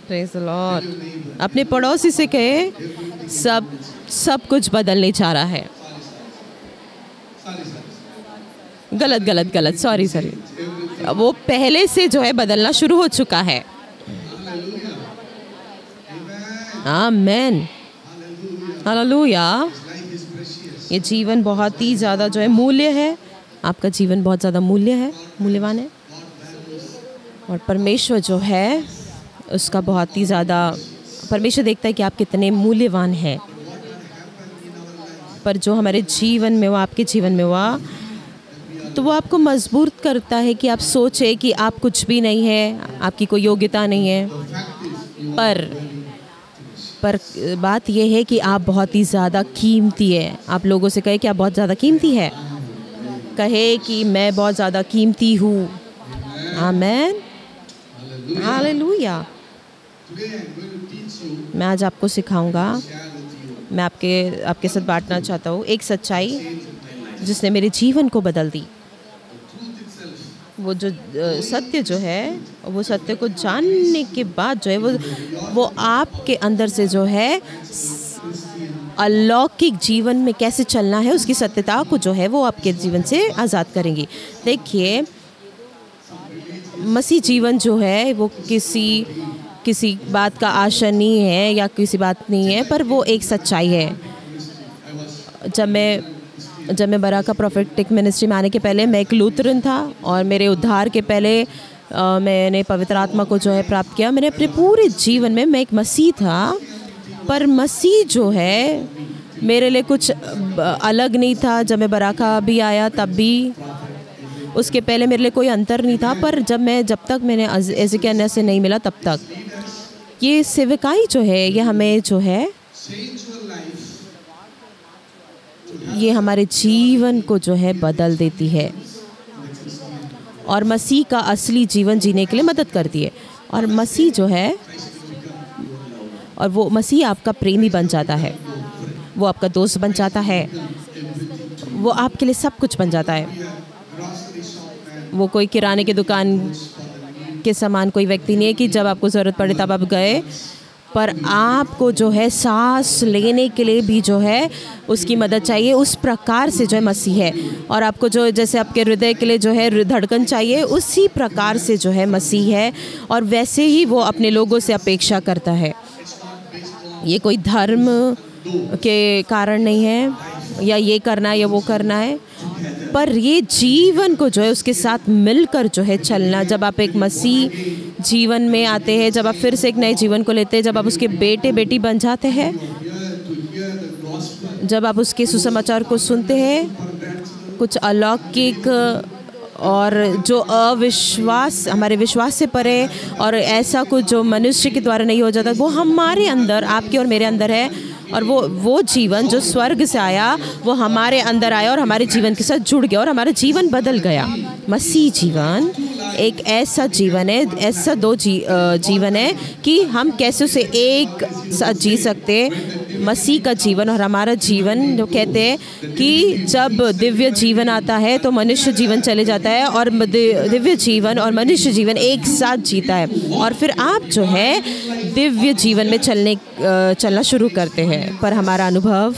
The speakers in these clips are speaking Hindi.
Praise the Lord. अपने पड़ोसी से कहे सब कुछ बदलने जा रहा है। गलत सॉरी वो पहले से जो है बदलना शुरू हो चुका है। आमीन, हालेलुया। ये जीवन बहुत ही ज़्यादा जो है मूल्य है। आपका जीवन बहुत ज़्यादा मूल्यवान है और परमेश्वर जो है उसका बहुत ही ज़्यादा, परमेश्वर देखता है कि आप कितने मूल्यवान हैं। पर जो हमारे जीवन में हुआ, आपके जीवन में हुआ, तो वो आपको मजबूर करता है कि आप सोचें कि आप कुछ भी नहीं है, आपकी कोई योग्यता नहीं है। पर बात यह है कि आप बहुत ही ज़्यादा कीमती है। आप लोगों से कहे कि आप बहुत ज़्यादा कीमती है, कहे कि मैं बहुत ज़्यादा कीमती हूँ। आमीन, हालेलुया। मैं आज आपको सिखाऊंगा, मैं आपके साथ बांटना चाहता हूँ एक सच्चाई जिसने मेरे जीवन को बदल दी। वो जो सत्य जो है, वो सत्य को जानने के बाद जो है वो आपके अंदर से जो है अलौकिक जीवन में कैसे चलना है, उसकी सत्यता को जो है वो आपके जीवन से आज़ाद करेंगी। देखिए, मसीह जीवन जो है वो किसी बात का आशा नहीं है या किसी बात नहीं है, पर वो एक सच्चाई है। जब मैं बराका प्रोफेटिक मिनिस्ट्री में आने के पहले मैं एक लूथरन था और मेरे उद्धार के पहले मैंने पवित्र आत्मा को जो है प्राप्त किया। मैंने अपने पूरे जीवन में मैं एक मसीह था, पर मसीह जो है मेरे लिए कुछ अलग नहीं था। जब मैं बराका भी आया तब भी, उसके पहले मेरे लिए कोई अंतर नहीं था। पर जब तक मैंने एज़ेकिय्याह से नहीं मिला तब तक ये सेवकाई जो है ये हमें जो है ये हमारे जीवन को जो है बदल देती है और मसीह का असली जीवन जीने के लिए मदद करती है। और मसीह जो है, और वो मसीह आपका प्रेमी बन जाता है, वो आपका दोस्त बन जाता है, वो आपके लिए सब कुछ बन जाता है। वो कोई किराने की दुकान के समान कोई व्यक्ति नहीं है कि जब आपको ज़रूरत पड़े तब आप गए, पर आपको जो है सांस लेने के लिए भी जो है उसकी मदद चाहिए। उस प्रकार से जो है मसीह है। और आपको जो जैसे आपके हृदय के लिए जो है धड़कन चाहिए, उसी प्रकार से जो है मसीह है। और वैसे ही वो अपने लोगों से अपेक्षा करता है। ये कोई धर्म के कारण नहीं है या ये करना है या वो करना है, पर ये जीवन को जो है उसके साथ मिलकर जो है चलना। जब आप एक मसीह जीवन में आते हैं, जब आप फिर से एक नए जीवन को लेते हैं, जब आप उसके बेटे बेटी बन जाते हैं, जब आप उसके सुसमाचार को सुनते हैं, कुछ अलौकिक और जो अविश्वास, हमारे विश्वास से परे और ऐसा कुछ जो मनुष्य के द्वारा नहीं हो जाता, वो हमारे अंदर, आपके और मेरे अंदर है। और वो जीवन जो स्वर्ग से आया वो हमारे अंदर आया और हमारे जीवन के साथ जुड़ गया और हमारा जीवन बदल गया। मसीह जीवन एक ऐसा जीवन है, ऐसा जीवन है कि हम कैसे उसे एक साथ जी सकते। मसीह का जीवन और हमारा जीवन, जो कहते हैं कि जब दिव्य जीवन आता है तो मनुष्य जीवन चले जाता है और दिव्य जीवन और मनुष्य जीवन एक साथ जीता है। और फिर आप जो है दिव्य जीवन में चलना शुरू करते हैं। पर हमारा अनुभव,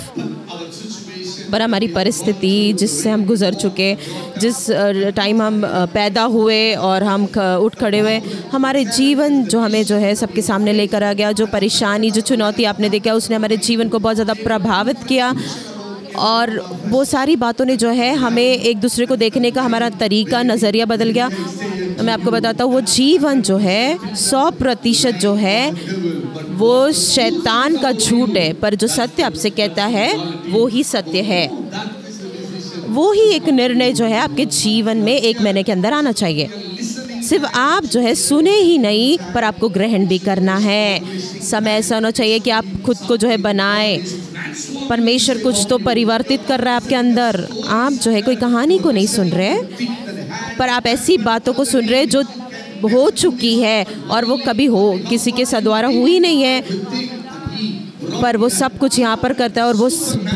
पर हमारी परिस्थिति जिससे हम गुजर चुके, जिस टाइम हम पैदा हुए और हम उठ खड़े हुए, हमारे जीवन जो हमें जो है सबके सामने लेकर आ गया, जो परेशानी, जो चुनौती आपने देखा, उसने हमारे जीवन को बहुत ज़्यादा प्रभावित किया। और वो सारी बातों ने जो है हमें एक दूसरे को देखने का हमारा तरीका, नज़रिया बदल गया। मैं आपको बताता हूँ, वो जीवन जो है 100% जो है वो शैतान का झूठ है, पर जो सत्य आपसे कहता है वो ही सत्य है। वो ही एक निर्णय जो है आपके जीवन में 1 महीने के अंदर आना चाहिए। सिर्फ आप जो है सुने ही नहीं, पर आपको ग्रहण भी करना है। समय ऐसा होना चाहिए कि आप खुद को जो है बनाए। परमेश्वर कुछ तो परिवर्तित कर रहा है आपके अंदर। आप जो है कोई कहानी को नहीं सुन रहे, पर आप ऐसी बातों को सुन रहे जो हो चुकी है और वो कभी किसी के द्वारा हुई नहीं है, पर वो सब कुछ यहाँ पर करता है। और वो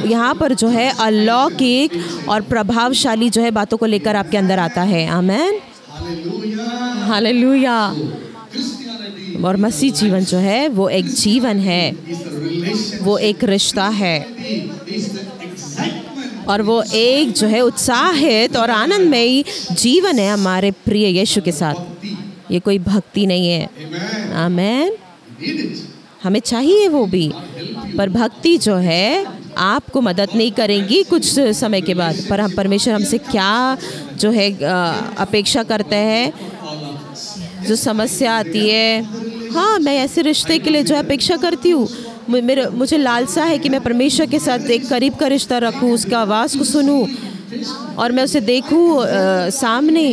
यहाँ पर जो है अलौकिक और प्रभावशाली जो है बातों को लेकर आपके अंदर आता है। आमीन, हालेलुया। और मसीह जीवन जो है वो एक जीवन है, वो एक रिश्ता है, और वो एक जो है उत्साहित और आनंदमयी जीवन है हमारे प्रिय यीशु के साथ। ये कोई भक्ति नहीं है। आमेन। हमें चाहिए वो भी, पर भक्ति जो है आपको मदद नहीं करेंगी कुछ समय के बाद। पर हम परमेश्वर हमसे क्या जो है अपेक्षा करते हैं, जो समस्या आती है, हाँ मैं ऐसे रिश्ते के लिए जो है अपेक्षा करती हूँ। मुझे लालसा है कि मैं परमेश्वर के साथ एक करीब का रिश्ता रखूँ, उसका आवाज़ को सुनूँ और मैं उसे देखूँ सामने,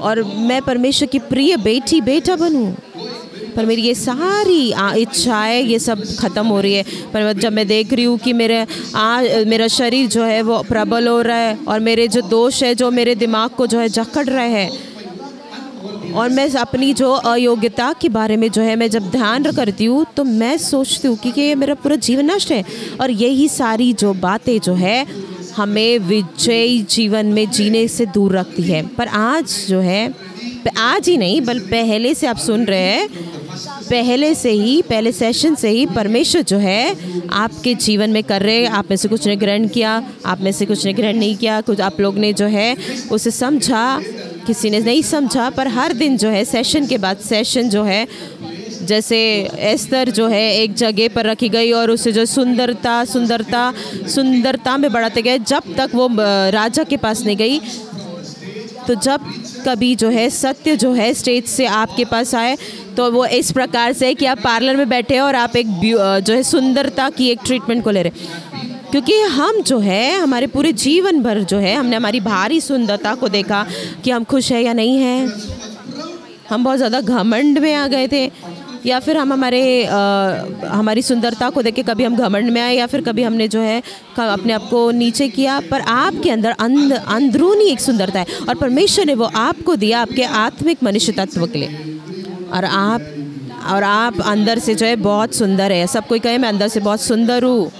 और मैं परमेश्वर की प्रिय बेटी बेटा बनूँ। पर मेरी ये सारी इच्छाएं ये सब ख़त्म हो रही है। पर जब मैं देख रही हूँ कि मेरा शरीर जो है वो प्रबल हो रहा है, और मेरे जो दोष है जो मेरे दिमाग को जो है जकड़ रहे हैं, और मैं अपनी जो अयोग्यता के बारे में जो है मैं जब ध्यान करती हूँ तो मैं सोचती हूँ कि ये मेरा पूरा जीवन नष्ट है। और यही सारी जो बातें जो है हमें विजयी जीवन में जीने से दूर रखती है। पर आज जो है, आज ही नहीं बल्कि पहले से आप सुन रहे हैं, पहले सेशन से ही परमेश्वर जो है आपके जीवन में कर रहे हैं। आप में से कुछ ने ग्रहण किया, आप में से कुछ ने ग्रहण नहीं किया, कुछ आप लोग ने जो है उसे समझा, किसी ने नहीं समझा। पर हर दिन जो है सेशन के बाद सेशन जो है, जैसे एस्तर जो है एक जगह पर रखी गई और उसे जो सुंदरता में बढ़ाते गए जब तक वो राजा के पास नहीं गई। तो जब कभी जो है सत्य जो है स्टेज से आपके पास आए तो वो इस प्रकार से कि आप पार्लर में बैठे और आप एक जो है सुंदरता की एक ट्रीटमेंट को ले रहे, क्योंकि हम जो है हमारे पूरे जीवन भर जो है हमने हमारी बाहरी सुंदरता को देखा कि हम खुश है या नहीं है। हम बहुत ज़्यादा घमंड में आ गए थे, या फिर हम हमारी सुंदरता को देख के कभी हम घमंड में आए, या फिर कभी हमने जो है अपने आप को नीचे किया। पर आपके अंदर अंदरूनी एक सुंदरता है, और परमेश्वर ने वो आपको दिया आपके आत्मिक मनुष्य तत्व के लिए। और आप अंदर से जो है बहुत सुंदर है। सब कोई कहे मैं अंदर से बहुत सुंदर हूँ।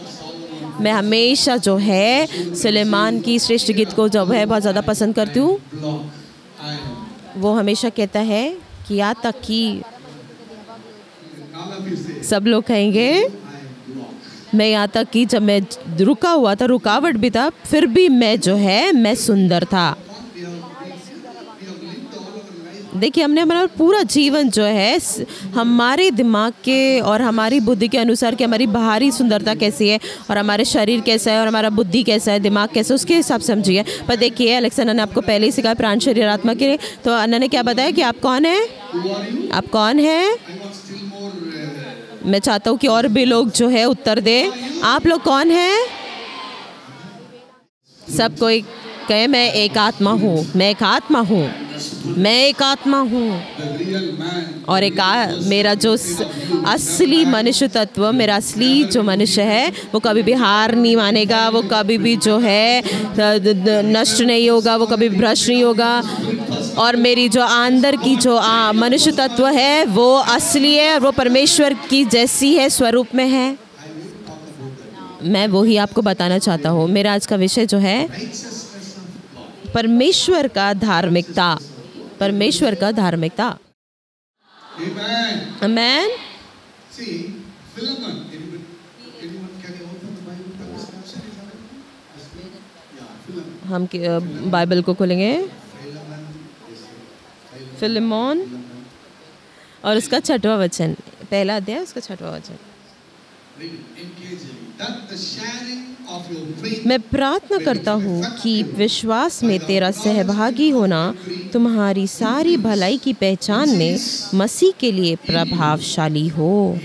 मैं हमेशा जो है सुलेमान की श्रेष्ठ गीत को जो है बहुत ज़्यादा पसंद करती हूँ। वो हमेशा कहता है कि यहाँ तक कि सब लोग कहेंगे, मैं यहाँ तक कि जब मैं रुका हुआ था, रुकावट भी था, फिर भी मैं जो है मैं सुंदर था। देखिए हमने हमारा पूरा जीवन जो है हमारे दिमाग के और हमारी बुद्धि के अनुसार कि हमारी बाहरी सुंदरता कैसी है और हमारे शरीर कैसा है और हमारा बुद्धि कैसा है, दिमाग कैसा है, उसके हिसाब से समझिए। पर देखिए अलेक्सा ने आपको पहले ही सिखाया प्राण शरीर आत्मा के लिए। तो अन्ना ने क्या बताया कि आप कौन हैं, आप कौन हैं। मैं चाहता हूँ कि और भी लोग जो है उत्तर दे, आप लोग कौन हैं। सब कोई कहे मैं एक आत्मा हूँ, मैं एक आत्मा हूँ, मैं एक आत्मा हूँ। और मेरा जो असली मनुष्य तत्व, मेरा असली जो मनुष्य है वो कभी भी हार नहीं मानेगा, वो कभी भी जो है नष्ट नहीं होगा, वो कभी भ्रष्ट नहीं होगा। और मेरी जो अंदर की जो मनुष्य तत्व है वो असली है और वो परमेश्वर की जैसी है, स्वरूप में है। मैं वो ही आपको बताना चाहता हूँ। मेरा आज का विषय जो है परमेश्वर का धार्मिकता, परमेश्वर का धार्मिकता। आमेन। हम बाइबल को खोलेंगे, फिलेमोन और उसका 6वां वचन, पहला अध्याय उसका 6वां वचन। मैं प्रार्थना करता हूँ कि विश्वास में तेरा सहभागी होना तुम्हारी सारी भलाई की पहचान में मसीह के लिए प्रभावशाली हो।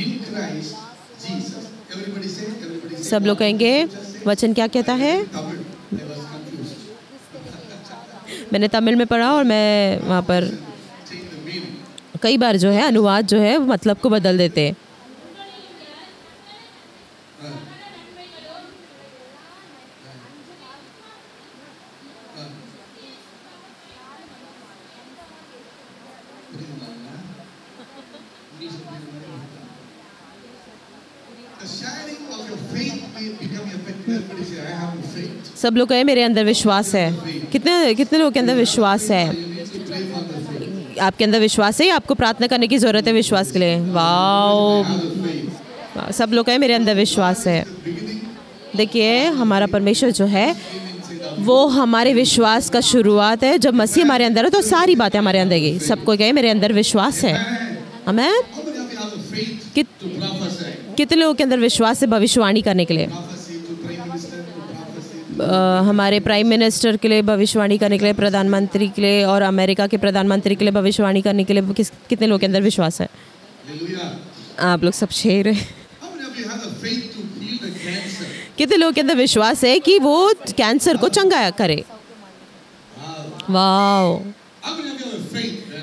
सब लोग कहेंगे वचन क्या कहता है। मैंने तमिल में पढ़ा और मैं वहाँ पर कई बार जो है अनुवाद जो है मतलब को बदल देते हैं। सब लोग कहे मेरे अंदर विश्वास है। कितने लोगों के अंदर विश्वास है। आपके अंदर विश्वास है या आपको प्रार्थना करने की ज़रूरत है विश्वास के लिए? वाओ, सब लोग कहें मेरे अंदर विश्वास है। देखिए हमारा परमेश्वर जो है वो हमारे विश्वास का शुरुआत है। जब मसीह हमारे अंदर है तो सारी बातें हमारे अंदर गई। सबको कहे मेरे अंदर विश्वास है। हमें कितने लोगों के अंदर विश्वास है भविष्यवाणी करने के लिए? हमारे प्राइम मिनिस्टर के लिए भविष्यवाणी करने के लिए, प्रधानमंत्री के लिए और अमेरिका के प्रधानमंत्री के लिए भविष्यवाणी करने के लिए कितने लोगों के अंदर विश्वास है? आप लोग सब शेर हैं। कितने लोगों के अंदर विश्वास है कि वो कैंसर को चंगा करे? वाह।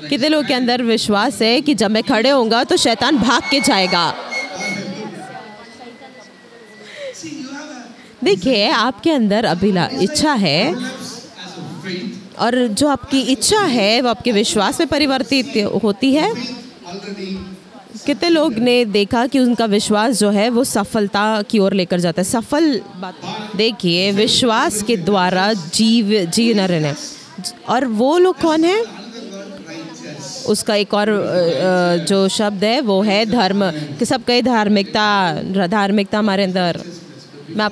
कितने लोगों के अंदर विश्वास है कि जब मैं खड़े होऊंगा तो शैतान भाग के जाएगा? देखिए आपके अंदर इच्छा है और जो आपकी इच्छा है वो आपके विश्वास में परिवर्तित होती है। कितने लोग ने देखा कि उनका विश्वास जो है वो सफलता की ओर लेकर जाता है? सफल बात देखिए विश्वास के द्वारा जीना रहना। और वो लोग कौन है? उसका एक और जो शब्द है वो है धर्म। कि सब कहे धार्मिकता हमारे अंदर। मैं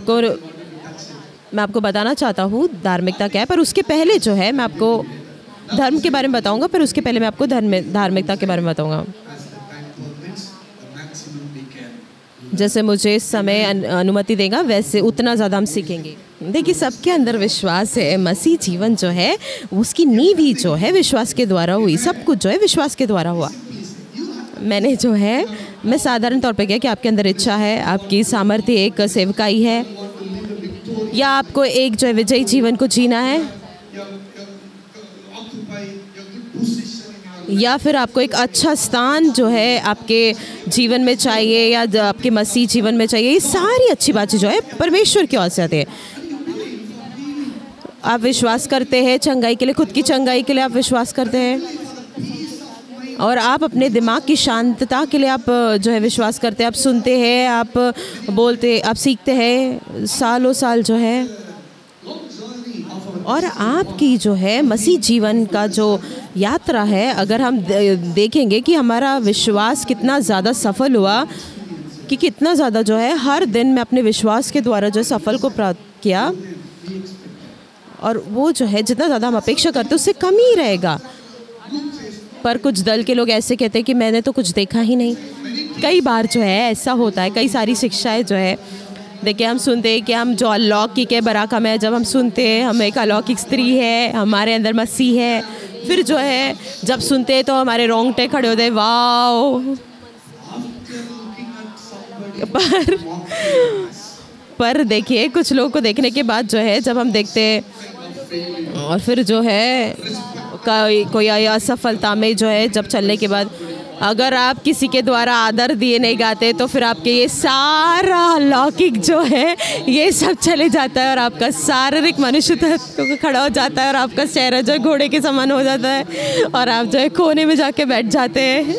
आपको बताना चाहता हूँ धार्मिकता क्या है, पर उसके पहले जो है मैं आपको धर्म के बारे में बताऊंगा, पर उसके पहले मैं आपको धार्मिकता के बारे में बताऊंगा। जैसे मुझे इस समय अनुमति देगा वैसे उतना ज़्यादा हम सीखेंगे। देखिए सबके अंदर विश्वास है। मसीह जीवन जो है उसकी नींव ही जो है विश्वास के द्वारा हुई। सब कुछ जो है विश्वास के द्वारा हुआ। मैं साधारण तौर पे क्या कि आपके अंदर इच्छा है, आपकी सामर्थ्य एक सेवकाई है, या आपको एक जो है विजयी जीवन को जीना है, या फिर आपको एक अच्छा स्थान जो है आपके जीवन में चाहिए या आपके मसीह जीवन में चाहिए। ये सारी अच्छी बातें जो है परमेश्वर की ओर से आती है। आप विश्वास करते हैं चंगाई के लिए, खुद की चंगाई के लिए आप विश्वास करते हैं, और आप अपने दिमाग की शांतता के लिए आप जो है विश्वास करते हैं। आप सुनते हैं, आप बोलते, आप सीखते हैं सालों साल जो है। और आपकी जो है मसीह जीवन का जो यात्रा है, अगर हम देखेंगे कि हमारा विश्वास कितना ज़्यादा सफल हुआ, कि कितना ज़्यादा जो है हर दिन मैं अपने विश्वास के द्वारा जो सफल को प्राप्त किया, और वो जो है जितना ज़्यादा हम अपेक्षा करते उससे कम ही रहेगा। पर कुछ दल के लोग ऐसे कहते हैं कि मैंने तो कुछ देखा ही नहीं। कई बार जो है ऐसा होता है, कई सारी शिक्षाएं जो है देखिए हम सुनते हैं कि हम जो अलौकिक है बराका में, जब हम सुनते हैं हम एक अलौकिक स्त्री है, हमारे अंदर मसीह है, फिर जो है जब सुनते हैं तो हमारे रोंगटे खड़े होते हैं, वाओ। पर देखिए कुछ लोगों को देखने के बाद जो है जब हम देखते हैं और फिर जो है कोई असफलता में जो है जब चलने के बाद, अगर आप किसी के द्वारा आदर दिए नहीं जाते तो फिर आपके ये सारा लौकिक जो है ये सब चले जाता है, और आपका शारीरिक मनुष्य खड़ा हो जाता है, और आपका चेहरा जो है घोड़े के समान हो जाता है, और आप जो है कोने में जाके बैठ जाते हैं।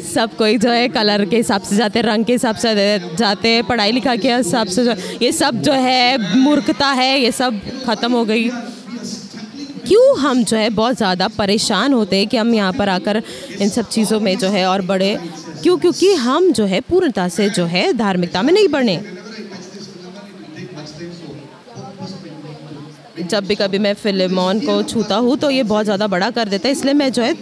सब कोई जो है कलर के हिसाब से जाते हैं, रंग के हिसाब से जाते हैं, पढ़ाई लिखा के हिसाब से ये सब जो है मूर्खता है, ये सब ख़त्म हो गई। क्यों हम जो है बहुत ज़्यादा परेशान होते हैं कि हम यहाँ पर आकर इन सब चीज़ों में जो है और बढ़े? क्यों? क्योंकि हम जो है पूर्णता से जो है धार्मिकता में नहीं बढ़े। जब भी कभी मैं फिलेमोन को छूता हूँ तो ये बहुत ज़्यादा बड़ा कर देता है, इसलिए मैं जो है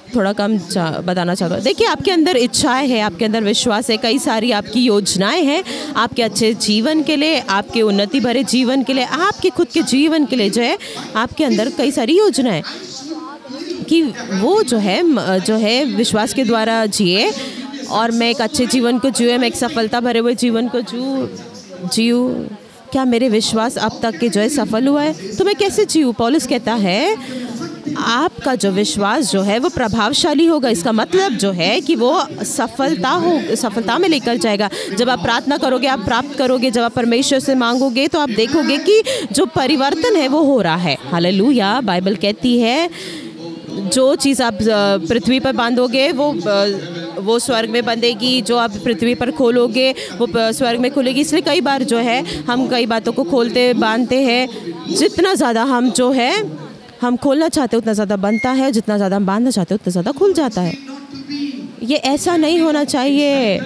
थोड़ा कम बताना चाहता हूँ। देखिए आपके अंदर इच्छाएं हैं, आपके अंदर विश्वास है, कई सारी आपकी योजनाएं हैं आपके अच्छे जीवन के लिए, आपके उन्नति भरे जीवन के लिए, आपके खुद के जीवन के लिए जो है आपके अंदर कई सारी योजनाएं कि वो जो है विश्वास के द्वारा जिए, और मैं एक अच्छे जीवन को जिए, मैं एक सफलता भरे हुए जीवन को जीऊँ। क्या मेरे विश्वास अब तक के जो है सफल हुआ है? तो मैं कैसे जीऊँ? पौलुस कहता है आपका जो विश्वास जो है वो प्रभावशाली होगा। इसका मतलब जो है कि वो सफलता में लेकर जाएगा। जब आप प्रार्थना करोगे आप प्राप्त करोगे, जब आप परमेश्वर से मांगोगे तो आप देखोगे कि जो परिवर्तन है वो हो रहा है। हालेलुया। बाइबल कहती है जो चीज़ आप पृथ्वी पर बांधोगे वो स्वर्ग में बंधेगी, जो आप पृथ्वी पर खोलोगे वो स्वर्ग में खुलेगी। इसलिए कई बार जो है हम कई बातों को खोलते बांधते हैं। जितना ज़्यादा हम जो है हम खोलना चाहते हैं उतना ज़्यादा बनता है, जितना ज़्यादा हम बांधना चाहते हैं उतना ज़्यादा खुल जाता है। ये ऐसा नहीं होना चाहिए।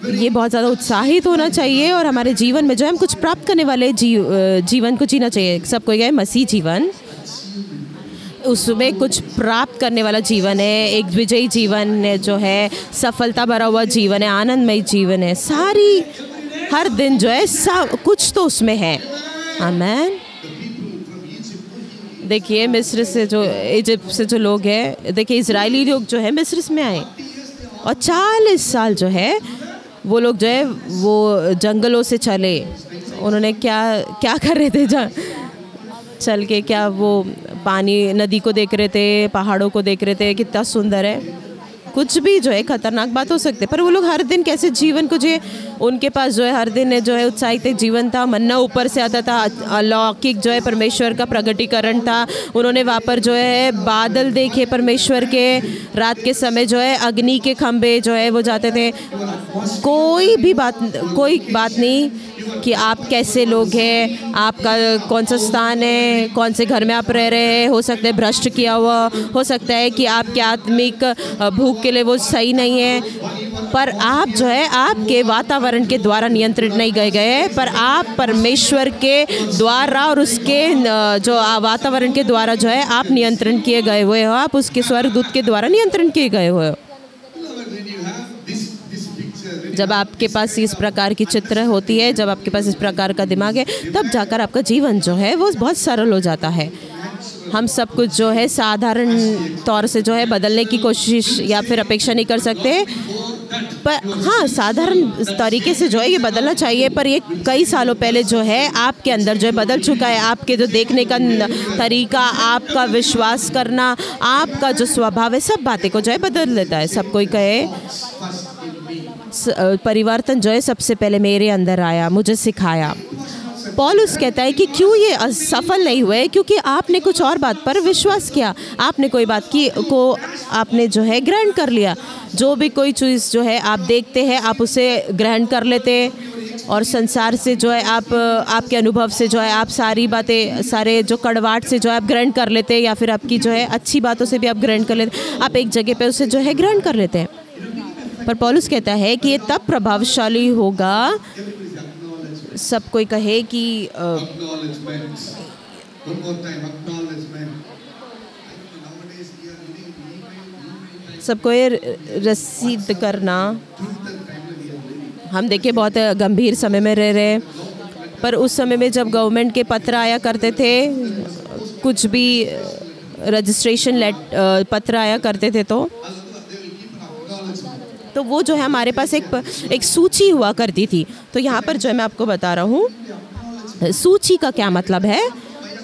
ये बहुत ज़्यादा उत्साहित होना चाहिए और हमारे जीवन में जो है हम कुछ प्राप्त करने वाले जीवन को जीना चाहिए। सब कोई गए मसीह जीवन, उसमें कुछ प्राप्त करने वाला जीवन है, एक विजयी जीवन है, जो है सफलता भरा हुआ जीवन है, आनंदमय जीवन है। सारी हर दिन जो है सब कुछ तो उसमें है। आमीन। देखिए मिस्र से जो इजिप्ट से जो लोग हैं, देखिए इजरायली लोग जो है मिस्र में आए और 40 साल जो है वो लोग जो है वो जंगलों से चले। उन्होंने क्या कर रहे थे चल के, क्या वो पानी नदी को देख रहे थे, पहाड़ों को देख रहे थे, कितना सुंदर है। कुछ भी जो है खतरनाक बात हो सकती है, पर वो लोग हर दिन कैसे जीवन को जिए। उनके पास जो है हर दिन जो है उत्साहित एक जीवन था, मन्ना ऊपर से आता था, अलौकिक जो है परमेश्वर का प्रगटीकरण था। उन्होंने वहाँ पर जो है बादल देखे परमेश्वर के, रात के समय जो है अग्नि के खंभे जो है वो जाते थे। कोई बात नहीं कि आप कैसे लोग हैं, आपका कौन सा स्थान है, कौन से घर में आप रह रहे हैं। हो सकता है भ्रष्ट किया हुआ, हो सकता है कि आपके आत्मिक भूख के लिए वो सही नहीं है, पर आप जो है आपके वातावरण के द्वारा नियंत्रित नहीं गए, पर आप परमेश्वर के द्वारा और उसके जो वातावरण के द्वारा जो है आप नियंत्रण किए गए हुए हो, आप उसके स्वर्गदूत के द्वारा नियंत्रण किए गए हुए हो। जब आपके पास इस प्रकार की चित्र होती है, जब आपके पास इस प्रकार का दिमाग है, तब जाकर आपका जीवन जो है वो बहुत सरल हो जाता है। हम सब कुछ जो है साधारण तौर से जो है बदलने की कोशिश या फिर अपेक्षा नहीं कर सकते, पर हाँ साधारण तरीके से जो है ये बदलना चाहिए। पर ये कई सालों पहले जो है आपके अंदर जो है बदल चुका है। आपके जो देखने का तरीका, आपका विश्वास करना, आपका जो स्वभाव है, सब बातें को जो है बदल देता है। सब कोई कहे परिवर्तन जो है सबसे पहले मेरे अंदर आया, मुझे सिखाया। पौलुस कहता है कि क्यों ये असफल नहीं हुए, क्योंकि आपने कुछ और बात पर विश्वास किया, आपने कोई बात की को आपने जो है ग्रहण कर लिया। जो भी कोई चीज़ जो है आप देखते हैं आप उसे ग्रहण कर लेते, और संसार से जो है आपके अनुभव से जो है आप सारी बातें, सारे जो कड़वाहट से जो है आप ग्रहण कर लेते, या फिर आपकी जो है अच्छी बातों से भी आप ग्रहण कर लेते। आप एक जगह पे उसे जो है ग्रहण कर लेते हैं। पर पौलुस कहता है कि ये तब प्रभावशाली होगा, सब कोई कहे कि सबको ये रसीद करना। हम देखिए बहुत गंभीर समय में रह रहे हैं, पर उस समय में जब गवर्नमेंट के पत्र आया करते थे, कुछ भी रजिस्ट्रेशन पत्र आया करते थे, तो वो जो है हमारे पास एक सूची हुआ करती थी। तो यहाँ पर जो है मैं आपको बता रहा हूँ सूची का क्या मतलब है।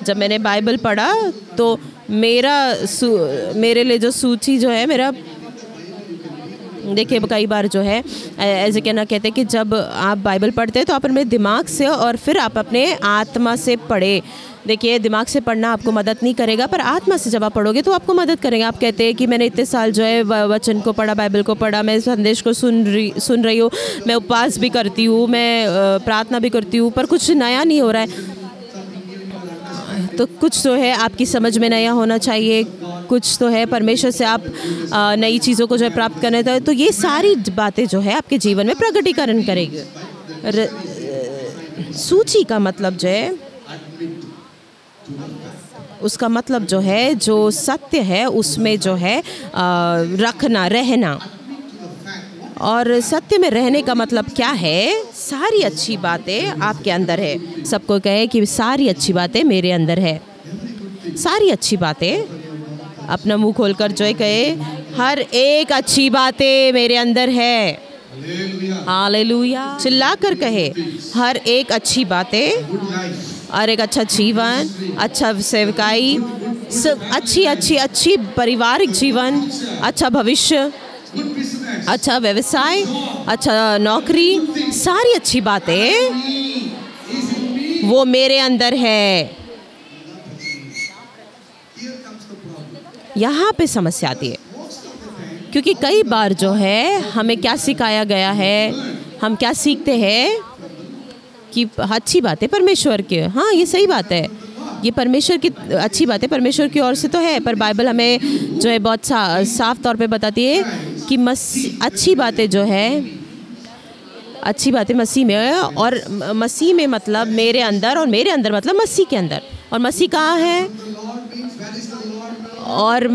जब मैंने बाइबल पढ़ा तो मेरे लिए जो सूची जो है मेरा, देखिए कई बार जो है ऐसे कहते हैं कि जब आप बाइबल पढ़ते हैं तो आप अपने दिमाग से और फिर आप अपने आत्मा से पढ़े। देखिए दिमाग से पढ़ना आपको मदद नहीं करेगा, पर आत्मा से जब आप पढ़ोगे तो आपको मदद करेगा। आप कहते हैं कि मैंने इतने साल जो है वचन को पढ़ा, बाइबल को पढ़ा, मैं संदेश को सुन रही हूँ, मैं उपवास भी करती हूँ, मैं प्रार्थना भी करती हूँ, पर कुछ नया नहीं हो रहा है। तो कुछ तो है आपकी समझ में नया होना चाहिए, कुछ तो है परमेश्वर से आप नई चीज़ों को जो है प्राप्त करने था। तो ये सारी बातें जो है आपके जीवन में प्रकटीकरण करेगी। सूची का मतलब जो है, उसका मतलब जो है जो सत्य है उसमें जो है रहना। और सत्य में रहने का मतलब क्या है? सारी अच्छी बातें आपके अंदर है। सबको कहे कि सारी अच्छी बातें मेरे अंदर है। सारी अच्छी बातें, अपना मुंह खोलकर जो है कहे, हर एक अच्छी बातें मेरे अंदर है। हालेलुया। चिल्लाकर कहे, हर एक अच्छी बातें, और एक अच्छा जीवन, अच्छा सेवकाई, सब अच्छी पारिवारिक जीवन, अच्छा भविष्य, अच्छा व्यवसाय, अच्छा नौकरी, सारी अच्छी बातें वो मेरे अंदर है। यहाँ पे समस्या आती है, क्योंकि कई बार जो है हमें क्या सिखाया गया है, हम क्या सीखते हैं कि अच्छी बात है परमेश्वर की। हाँ ये सही बात है, ये परमेश्वर की अच्छी बात है, परमेश्वर की ओर से तो है, पर बाइबल हमें जो है बहुत साफ तौर पे बताती है कि अच्छी बातें जो है, अच्छी बातें मसीह में है, और मसीह में मतलब मेरे अंदर, और मेरे अंदर मतलब मसीह के अंदर, और मसीह कहाँ है, और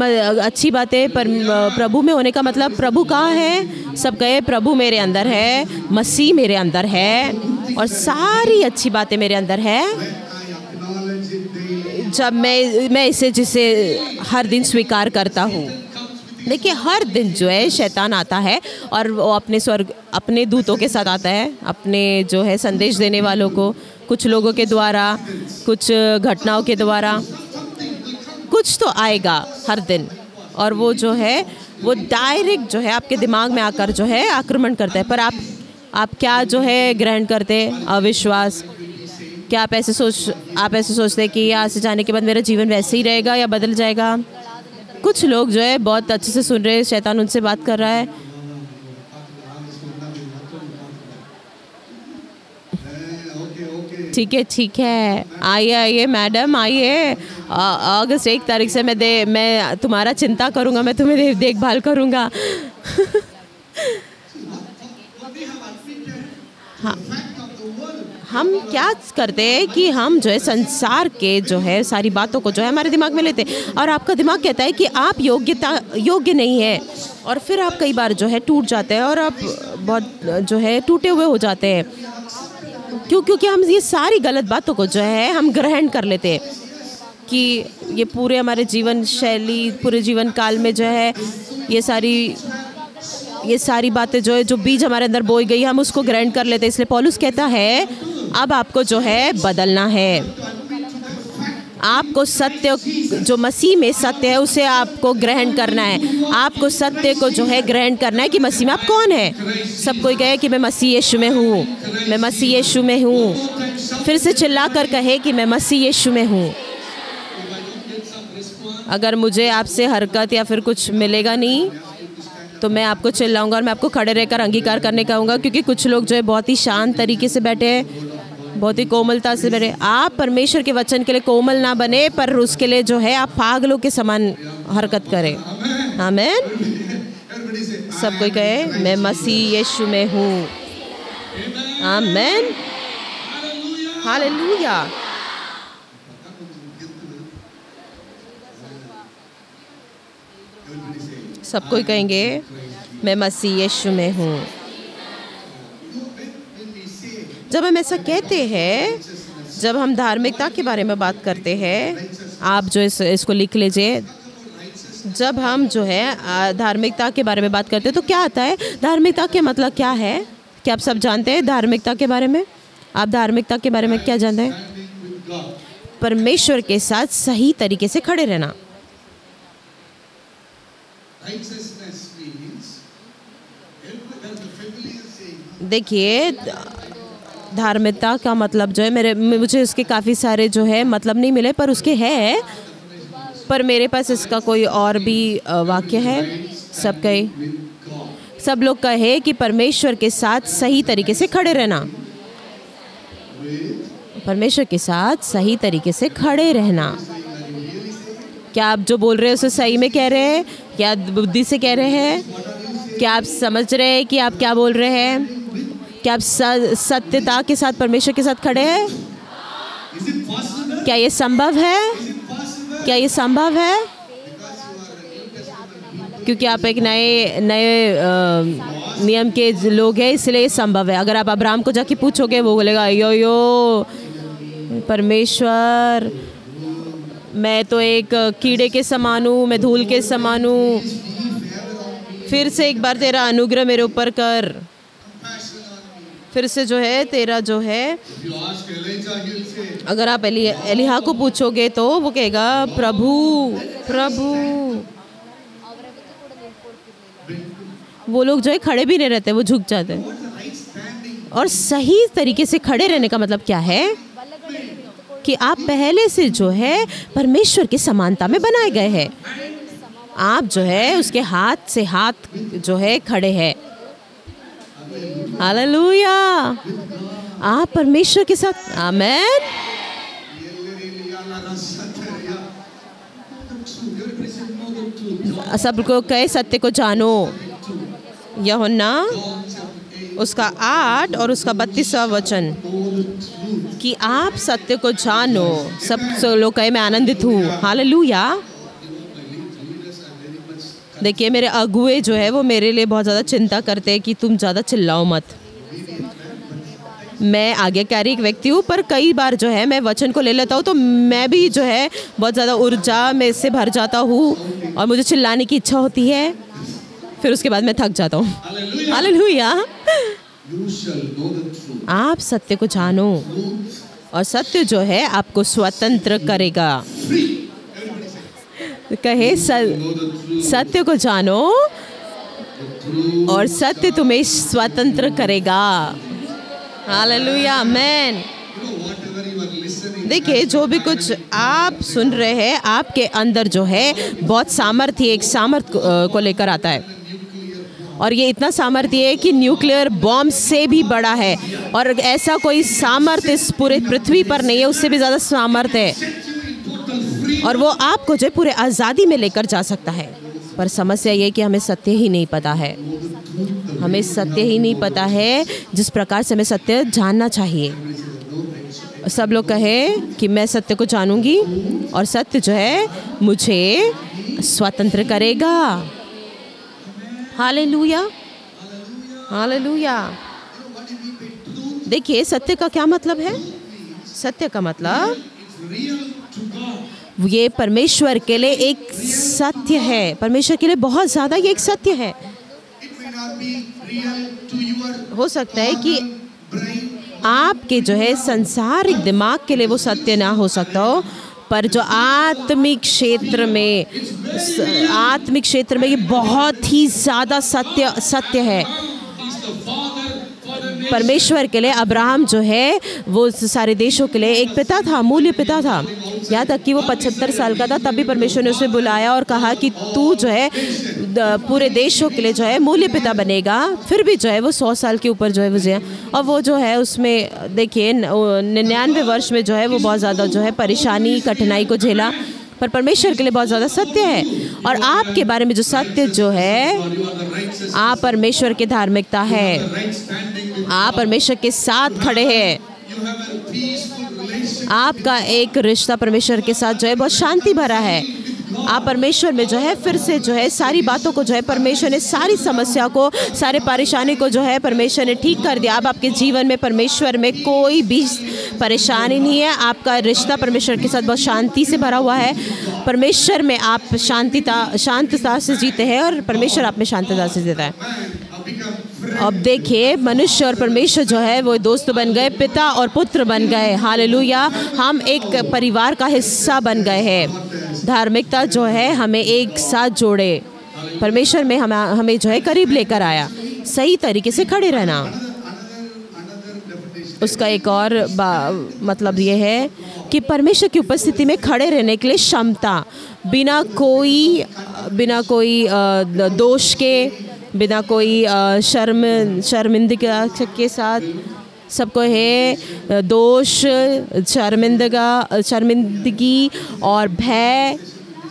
अच्छी बातें पर प्रभु में होने का मतलब प्रभु कहाँ है, सब कहे प्रभु मेरे अंदर है, मसीह मेरे अंदर है, और सारी अच्छी बातें मेरे अंदर है जब मैं इसे जिसे हर दिन स्वीकार करता हूँ। देखिए हर दिन जो है शैतान आता है और वो अपने दूतों के साथ आता है, अपने जो है संदेश देने वालों को, कुछ लोगों के द्वारा, कुछ घटनाओं के द्वारा, कुछ तो आएगा हर दिन, और वो जो है वो डायरेक्ट जो है आपके दिमाग में आकर जो है आक्रमण करता है। पर आप क्या जो है ग्रहण करते हैं? अविश्वास। क्या आप ऐसे सोचते हैं कि यहाँ से जाने के बाद मेरा जीवन वैसे ही रहेगा या बदल जाएगा? कुछ लोग जो है बहुत अच्छे से सुन रहे हैं, शैतान उनसे बात कर रहा है। ठीक है, आइए मैडम, आइए। अगस्त 1 तारीख से मैं तुम्हारा चिंता करूँगा, मैं तुम्हें देखभाल करूँगा। हाँ, हम क्या करते हैं कि हम जो है संसार के जो है सारी बातों को जो है हमारे दिमाग में लेते हैं, और आपका दिमाग कहता है कि आप योग्य नहीं है, और फिर आप कई बार जो है टूट जाते हैं, और आप बहुत जो है टूटे हुए हो जाते हैं। क्योंकि हम ये सारी गलत बातों को जो है हम ग्रहण कर लेते हैं कि ये पूरे हमारे जीवन शैली, पूरे जीवन काल में जो है ये सारी बातें जो है, जो बीज हमारे अंदर बोई गई, हम उसको ग्रहण कर लेते हैं। इसलिए पौलुस कहता है अब आपको जो है बदलना है, आपको सत्य, जो मसीह में सत्य है उसे आपको ग्रहण करना है, आपको सत्य को जो है ग्रहण करना है कि मसीह में आप कौन है। सब कोई कहे कि मैं मसीह यीशु में हूँ, मैं मसीह यीशु में हूँ। फिर से चिल्ला कर कहे कि मैं मसीह यीशु में हूँ। अगर मुझे आपसे हरकत या फिर कुछ मिलेगा नहीं तो मैं आपको चिल्लाऊंगा और मैं आपको खड़े रहकर अंगीकार करने कहूँगा, क्योंकि कुछ लोग जो है बहुत ही शांत तरीके से बैठे हैं, बहुत ही कोमलता से बैठे। आप परमेश्वर के वचन के लिए कोमल ना बने, पर उसके लिए जो है आप पागलों के समान हरकत करें। आमीन। सब कोई कहे मैं मसीह यीशु में हूँ। आमीन, हालेलुया। सब कोई कहेंगे मैं मसीह यीशु में हूँ। जब हम ऐसा कहते हैं, जब हम धार्मिकता के बारे में बात करते हैं, आप जो इसको लिख लीजिए, जब हम जो है धार्मिकता के बारे में बात करते हैं तो क्या आता है? धार्मिकता के मतलब क्या है? क्या आप सब जानते हैं धार्मिकता के बारे में? आप धार्मिकता के बारे में क्या जानते हैं? परमेश्वर के साथ सही तरीके से खड़े रहना। देखिए धार्मिकता का मतलब जो है मुझे उसके काफ़ी सारे जो है मतलब नहीं मिले, पर उसके है, पर मेरे पास इसका कोई और भी वाक्य है। सब लोग कहे कि परमेश्वर के साथ सही तरीके से खड़े रहना। परमेश्वर के साथ सही तरीके से खड़े रहना। क्या आप जो बोल रहे हैं उसे सही में कह रहे हैं? क्या बुद्धि से कह रहे हैं? क्या आप समझ रहे हैं कि आप क्या बोल रहे हैं? क्या आप सत्यता के साथ परमेश्वर के साथ खड़े हैं? क्या ये संभव है? क्या ये संभव है? क्योंकि आप एक नए नियम के लोग हैं, इसलिए ये संभव है। अगर आप अब्राहम को जाके पूछोगे, वो बोलेगा यो परमेश्वर, मैं तो एक कीड़े के समान हूँ, मैं धूल के समान हूँ, फिर से एक बार तेरा अनुग्रह मेरे ऊपर कर, फिर से जो है तेरा जो है। अगर आप एलिहा को पूछोगे तो वो कहेगा प्रभु प्रभु। वो लोग जो है खड़े भी नहीं रहते, वो झुक जाते हैं। और सही तरीके से खड़े रहने का मतलब क्या है? कि आप पहले से जो है परमेश्वर की समानता में बनाए गए हैं। आप जो है उसके हाथ से हाथ जो है खड़े हैं। हालेलुया। आप परमेश्वर के साथ। आमेन। सबको कहे सत्य को जानो। यूहन्ना उसका 8 और उसका 32वां वचन कि आप सत्य को जानो। सब लोग कहे मैं आनंदित हूँ। हालेलुया। देखिए मेरे अगुए जो है वो मेरे लिए बहुत ज़्यादा चिंता करते हैं कि तुम ज़्यादा चिल्लाओ मत। मैं आज्ञाकारी एक व्यक्ति हूँ, पर कई बार जो है मैं वचन को ले लेता हूँ तो मैं भी जो है बहुत ज़्यादा ऊर्जा में से भर जाता हूँ और मुझे चिल्लाने की इच्छा होती है, फिर उसके बाद मैं थक जाता हूँ। हालेलुया। आप सत्य को जानो और सत्य जो है आपको स्वतंत्र करेगा। कहे सत्य को जानो और सत्य तुम्हें स्वतंत्र करेगा। हालेलुया, आमेन। देखिए जो भी कुछ आप सुन रहे हैं आपके अंदर जो है बहुत सामर्थ्य, एक सामर्थ्य को लेकर आता है, और ये इतना सामर्थ्य है कि न्यूक्लियर बॉम्ब से भी बड़ा है, और ऐसा कोई सामर्थ्य इस पूरे पृथ्वी पर नहीं है, उससे भी ज़्यादा सामर्थ्य है, और वो आपको जो पूरे आज़ादी में लेकर जा सकता है। पर समस्या ये कि हमें सत्य ही नहीं पता है। हमें सत्य ही नहीं पता है जिस प्रकार से हमें सत्य जानना चाहिए। सब लोग कहे कि मैं सत्य को जानूंगी और सत्य जो है मुझे स्वतंत्र करेगा। Hallelujah, hallelujah. देखिए सत्य का क्या मतलब है? सत्य का मतलब ये परमेश्वर के लिए एक सत्य है। परमेश्वर के लिए बहुत ज़्यादा ये एक सत्य है। हो सकता है कि आपके जो है सांसारिक दिमाग के लिए वो सत्य ना हो सकता हो, पर जो आत्मिक क्षेत्र में ये बहुत ही ज़्यादा सत्य है। परमेश्वर के लिए अब्राहम जो है वो सारे देशों के लिए एक पिता था, मूल्य पिता था। यहाँ तक कि वो 75 साल का था तब भी परमेश्वर ने उसे बुलाया और कहा कि तू जो है पूरे देशों के लिए जो है मूल्य पिता बनेगा। फिर भी जो है वो 100 साल के ऊपर जो है वो जिया, और वो जो है उसमें देखिए 99 वर्ष में जो है वो बहुत ज़्यादा जो है परेशानी कठिनाई को झेला। पर परमेश्वर के लिए बहुत ज़्यादा सत्य है, और आपके बारे में जो सत्य जो है, आप परमेश्वर की धार्मिकता है, आप परमेश्वर के साथ खड़े हैं, आपका एक रिश्ता परमेश्वर के साथ जो है बहुत शांति भरा है। आप परमेश्वर में जो है फिर से जो है सारी बातों को जो है परमेश्वर ने सारी समस्या को, सारे परेशानी को जो है परमेश्वर ने ठीक कर दिया। अब आपके जीवन में परमेश्वर में कोई भी परेशानी नहीं है। आपका रिश्ता परमेश्वर के साथ बहुत शांति से भरा हुआ है। परमेश्वर में आप शांतता से जीते हैं और परमेश्वर आप में शांतता से जीता है। अब देखिए मनुष्य और परमेश्वर जो है वो दोस्त बन गए, पिता और पुत्र बन गए। हालेलुया, हम एक परिवार का हिस्सा बन गए हैं। धार्मिकता जो है हमें एक साथ जोड़े, परमेश्वर में हमें जो है करीब लेकर आया। सही तरीके से खड़े रहना, उसका एक और मतलब ये है कि परमेश्वर की उपस्थिति में खड़े रहने के लिए क्षमता, बिना कोई दोष के, बिना कोई शर्मिंदगी के साथ। सबको है दोष, शर्मिंदगी और भय,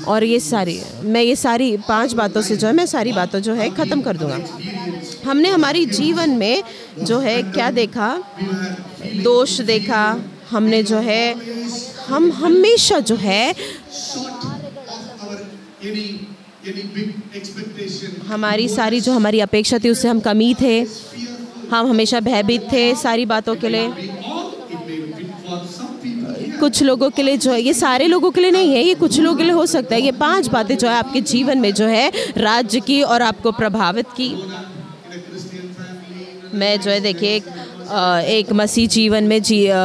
और ये सारी 5 बातों से जो है मैं सारी बातों जो है ख़त्म कर दूंगा। हमने हमारी जीवन में जो है क्या देखा? दोष देखा। हमने जो है हम हमेशा जो है हमारी सारी जो हमारी अपेक्षा थी उससे हम कमी थे। हम हमेशा भयभीत थे सारी बातों के लिए। कुछ लोगों के लिए जो है, ये सारे लोगों के लिए नहीं है, ये कुछ लोगों के लिए हो सकता है। ये 5 बातें जो है आपके जीवन में जो है राज्य की और आपको प्रभावित की। मैं जो है देखिए एक मसीह जीवन में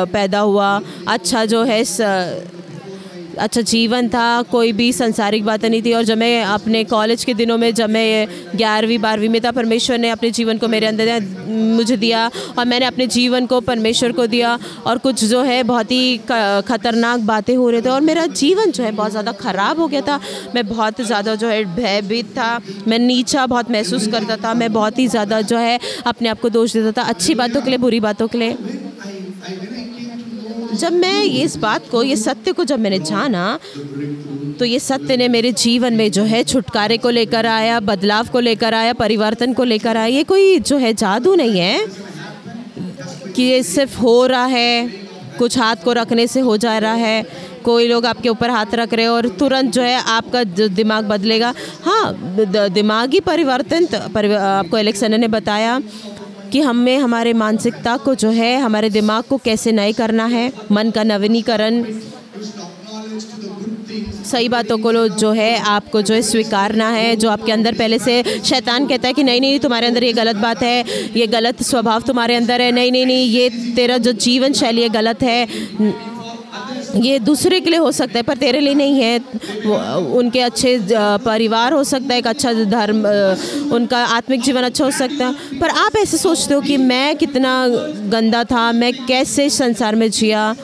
पैदा हुआ। अच्छा जो है अच्छा जीवन था, कोई भी संसारिक बातें नहीं थी। और जब मैं अपने कॉलेज के दिनों में, जब मैं 11वीं 12वीं में था, परमेश्वर ने अपने जीवन को मेरे अंदर मुझे दिया और मैंने अपने जीवन को परमेश्वर को दिया। और कुछ जो है बहुत ही ख़तरनाक बातें हो रहे थे और मेरा जीवन जो है बहुत ज़्यादा ख़राब हो गया था। मैं बहुत ज़्यादा जो है भयभीत था, मैं नीचा बहुत महसूस करता था, मैं बहुत ही ज़्यादा जो है अपने आप को दोष देता था, अच्छी बातों के लिए, बुरी बातों के लिए। जब मैं इस बात को, ये सत्य को जब मैंने जाना, तो ये सत्य ने मेरे जीवन में जो है छुटकारे को लेकर आया, बदलाव को लेकर आया, परिवर्तन को लेकर आया। ये कोई जो है जादू नहीं है कि ये सिर्फ हो रहा है, कुछ हाथ को रखने से हो जा रहा है। कोई लोग आपके ऊपर हाथ रख रहे हैं और तुरंत जो है आपका दिमाग बदलेगा। हाँ, दिमागी परिवर्तन आपको एलेक्जेंडर ने बताया कि हमें हमारे मानसिकता को जो है, हमारे दिमाग को कैसे नए करना है, मन का नवीनीकरण, सही बातों को जो है आपको जो है स्वीकारना है। जो आपके अंदर पहले से शैतान कहता है कि नहीं नहीं तुम्हारे अंदर ये गलत बात है, ये गलत स्वभाव तुम्हारे अंदर है, नहीं नहीं नहीं ये तेरा जो जीवन शैली है गलत है, ये दूसरे के लिए हो सकता है पर तेरे लिए नहीं है। उनके अच्छे परिवार हो सकता है, एक अच्छा धर्म, उनका आत्मिक जीवन अच्छा हो सकता है, पर आप ऐसे सोचते हो कि मैं कितना गंदा था, मैं कैसे संसार में जिया।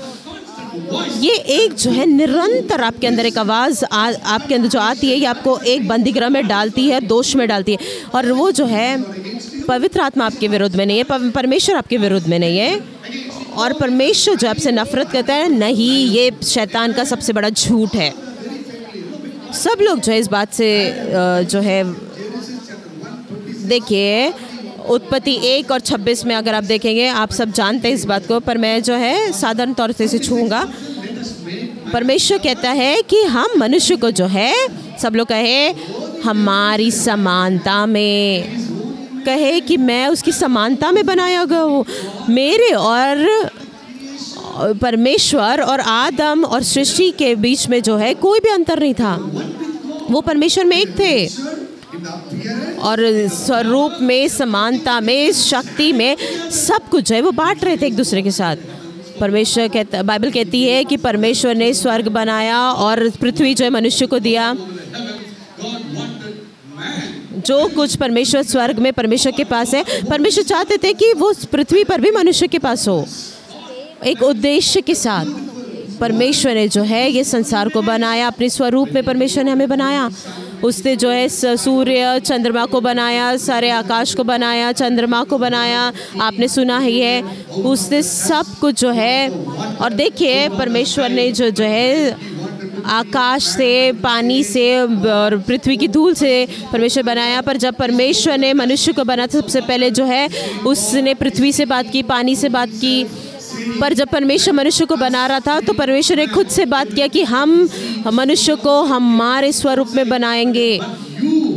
ये एक जो है निरंतर आपके अंदर एक आवाज़ आपके अंदर जो आती है, ये आपको एक बंदीगृह में डालती है, दोष में डालती है। और वो जो है पवित्र आत्मा आपके विरुद्ध में नहीं है, परमेश्वर आपके विरुद्ध में नहीं है। और परमेश्वर जो आपसे नफरत करता है, नहीं, ये शैतान का सबसे बड़ा झूठ है। सब लोग जो है इस बात से जो है, देखिए उत्पत्ति 1 और 26 में अगर आप देखेंगे, आप सब जानते हैं इस बात को, पर मैं जो है साधारण तौर से इसे छूऊंगा। परमेश्वर कहता है कि हम मनुष्य को जो है, सब लोग कहे हमारी समानता में, कहे कि मैं उसकी समानता में बनाया गया हूँ। मेरे और परमेश्वर और आदम और सृष्टि के बीच में जो है कोई भी अंतर नहीं था। वो परमेश्वर में एक थे और स्वरूप में, समानता में, शक्ति में, सब कुछ है वो बांट रहे थे एक दूसरे के साथ। परमेश्वर कहता, बाइबल कहती है कि परमेश्वर ने स्वर्ग बनाया और पृथ्वी जो है मनुष्य को दिया। जो कुछ परमेश्वर स्वर्ग में परमेश्वर के पास है, परमेश्वर चाहते थे कि वो पृथ्वी पर भी मनुष्य के पास हो, एक उद्देश्य के साथ। परमेश्वर ने जो है ये संसार को बनाया, अपने स्वरूप में परमेश्वर ने हमें बनाया। उसने जो है सूर्य चंद्रमा को बनाया, सारे आकाश को बनाया, चंद्रमा को बनाया, आपने सुना ही है। उसने सब कुछ जो है, और देखिए परमेश्वर ने जो है आकाश से, पानी से और पृथ्वी की धूल से परमेश्वर बनाया। पर जब परमेश्वर ने मनुष्य को बनाया, सबसे पहले जो है उसने पृथ्वी से बात की, पानी से बात की। पर जब परमेश्वर मनुष्य को बना रहा था तो परमेश्वर ने खुद से बात किया कि हम मनुष्य को हमारे स्वरूप में बनाएंगे।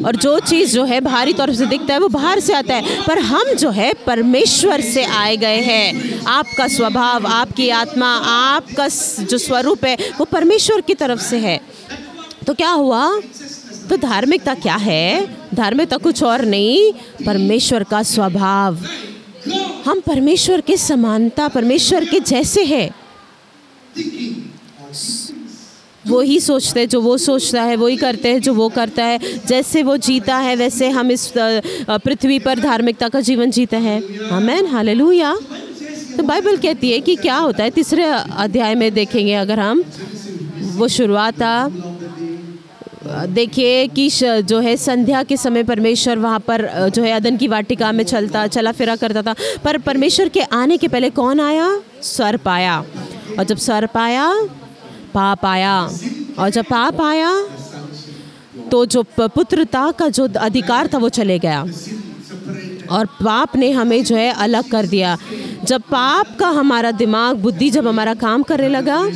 और जो चीज़ जो है बाहरी तौर से दिखता है वो बाहर से आता है, पर हम जो है परमेश्वर से आए गए हैं। आपका स्वभाव, आपकी आत्मा, आपका जो स्वरूप है वो परमेश्वर की तरफ से है। तो क्या हुआ? तो धार्मिकता क्या है? धार्मिकता कुछ और नहीं, परमेश्वर का स्वभाव। हम परमेश्वर के समानता, परमेश्वर के जैसे है। वो ही सोचते हैं जो वो सोचता है, वो ही करते हैं जो वो करता है। जैसे वो जीता है वैसे हम इस पृथ्वी पर धार्मिकता का जीवन जीते हैं। आमीन, हालेलुया। तो बाइबल कहती है कि क्या होता है, 3 अध्याय में देखेंगे अगर हम, वो शुरुआत देखिए कि जो है संध्या के समय परमेश्वर वहाँ पर जो है अदन की वाटिका में चला फिरा करता था। पर परमेश्वर के आने के पहले कौन आया? सर्प आया। और जब सर्प आया, पाप आया। और जब पाप आया तो जो पुत्रता का जो अधिकार था वो चले गया, और पाप ने हमें जो है अलग कर दिया। जब पाप का हमारा दिमाग, बुद्धि जब हमारा काम करने लगा,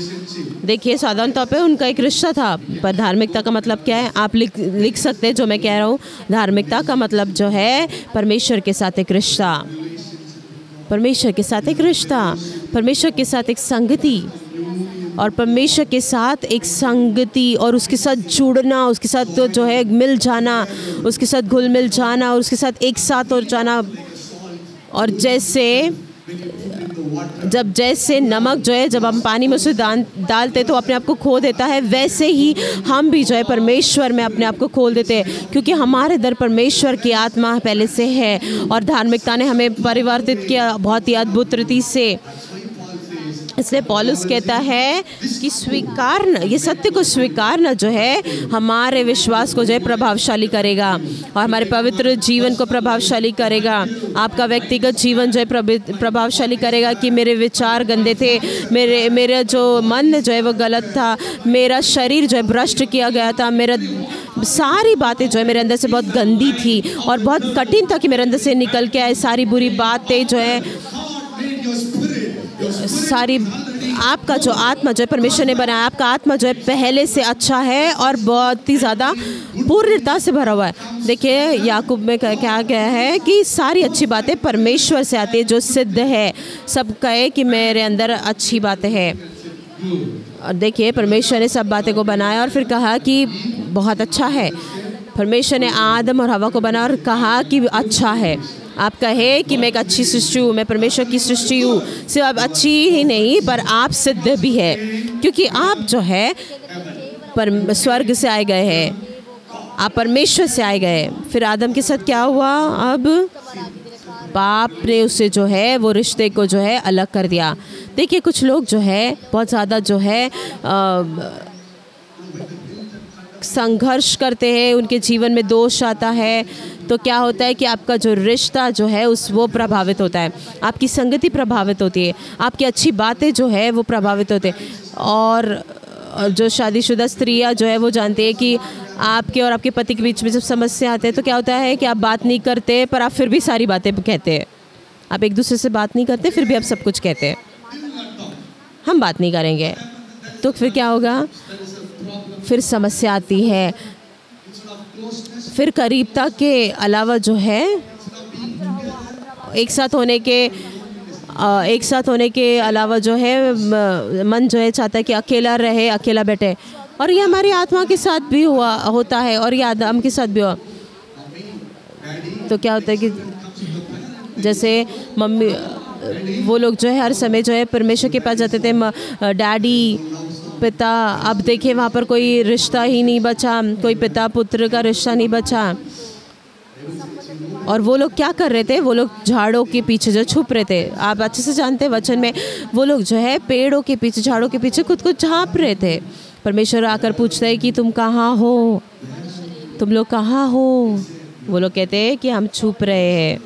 देखिए साधारण तौर पे उनका एक रिश्ता था। पर धार्मिकता का मतलब क्या है? आप लिख सकते हैं जो मैं कह रहा हूँ। धार्मिकता का मतलब जो है परमेश्वर के साथ एक रिश्ता, परमेश्वर के साथ एक रिश्ता, परमेश्वर के साथ एक संगति, और परमेश्वर के साथ एक संगति और उसके साथ जुड़ना, उसके साथ तो जो है मिल जाना, उसके साथ घुल मिल जाना, और उसके साथ एक साथ हो जाना। और जैसे नमक जो है जब हम पानी में उसे डालते तो अपने आप को खो देता है, वैसे ही हम भी जो है परमेश्वर में अपने आप को खोल देते हैं, क्योंकि हमारे अंदर परमेश्वर की आत्मा पहले से है। और धार्मिकता ने हमें परिवर्तित किया बहुत ही अद्भुत रीति से। इसलिए पौलुस कहता है कि स्वीकारना, ये सत्य को स्वीकारना जो है हमारे विश्वास को जो है प्रभावशाली करेगा और हमारे पवित्र जीवन को प्रभावशाली करेगा। आपका व्यक्तिगत जीवन जो है प्रभावशाली करेगा कि मेरे विचार गंदे थे, मेरा जो मन जो है वो गलत था, मेरा शरीर जो है भ्रष्ट किया गया था, मेरा सारी बातें जो है मेरे अंदर से बहुत गंदी थी और बहुत कठिन था कि मेरे अंदर से निकल के आए सारी बुरी बातें जो है सारी। आपका जो आत्मा जो है परमेश्वर ने बनाया, आपका आत्मा जो है पहले से अच्छा है और बहुत ही ज़्यादा पूर्णता से भरा हुआ है। देखिए याकूब में क्या गया है कि सारी अच्छी बातें परमेश्वर से आती है जो सिद्ध है। सब कहे कि मेरे अंदर अच्छी बातें हैं और देखिए परमेश्वर ने सब बातें को बनाया और फिर कहा कि बहुत अच्छा है। परमेश्वर ने आदम और हवा को बनाया और कहा कि अच्छा है। आप कहे कि मैं एक अच्छी सृष्टि हूँ, मैं परमेश्वर की सृष्टि हूँ, सिर्फ आप अच्छी ही नहीं पर आप सिद्ध भी है क्योंकि आप जो है स्वर्ग से आए गए हैं, आप परमेश्वर से आए गए। फिर आदम के साथ क्या हुआ? अब पाप ने उसे जो है वो रिश्ते को जो है अलग कर दिया। देखिए कुछ लोग जो है बहुत ज़्यादा जो है संघर्ष करते हैं, उनके जीवन में दोष आता है तो क्या होता है कि आपका जो रिश्ता जो है वो प्रभावित होता है, आपकी संगति प्रभावित होती है, आपकी अच्छी बातें जो है वो प्रभावित होते हैं। और जो शादीशुदा स्त्रियां जो है वो जानती है कि आपके और आपके पति के बीच में जब समस्या आते हैं तो क्या होता है कि आप बात नहीं करते पर आप फिर भी सारी बातें कहते हैं। आप एक दूसरे से बात नहीं करते फिर भी आप सब कुछ कहते हैं, हम बात नहीं करेंगे तो फिर क्या होगा? फिर समस्या आती है। फिर करीबता के अलावा जो है एक साथ होने के अलावा जो है मन जो है चाहता है कि अकेला रहे, अकेला बैठे। और ये हमारी आत्मा के साथ भी होता है और ये आदम के साथ भी हुआ। तो क्या होता है कि जैसे मम्मी वो लोग जो है हर समय जो है परमेश्वर के पास जाते थे, डैडी पिता। अब देखिए वहाँ पर कोई रिश्ता ही नहीं बचा, कोई पिता पुत्र का रिश्ता नहीं बचा। और वो लोग क्या कर रहे थे? वो लोग झाड़ों के पीछे जो छुप रहे थे। आप अच्छे से जानते हैं वचन में वो लोग जो है पेड़ों के पीछे, झाड़ों के पीछे खुद को झाँप रहे थे। परमेश्वर आकर पूछता है कि तुम कहाँ हो, तुम लोग कहाँ हो? वो लोग कहते हैं कि हम छुप रहे हैं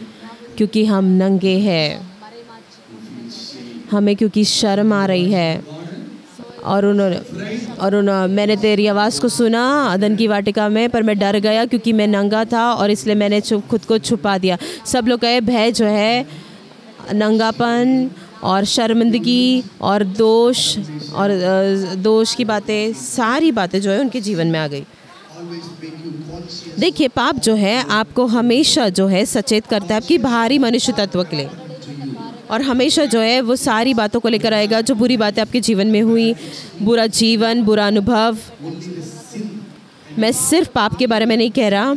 क्योंकि हम नंगे हैं, हमें क्योंकि शर्म आ रही है। और मैंने तेरी आवाज़ को सुना अदन की वाटिका में, पर मैं डर गया क्योंकि मैं नंगा था और इसलिए मैंने खुद को छुपा दिया। सब लोग कहे भय जो है नंगापन और शर्मिंदगी और दोष की बातें, सारी बातें जो है उनके जीवन में आ गई। देखिए पाप जो है आपको हमेशा जो है सचेत करता है आपकी बाहरी मनुष्य तत्व के लिए और हमेशा जो है वो सारी बातों को लेकर आएगा जो बुरी बातें आपके जीवन में हुई, बुरा जीवन, बुरा अनुभव। मैं सिर्फ पाप के बारे में नहीं कह रहा,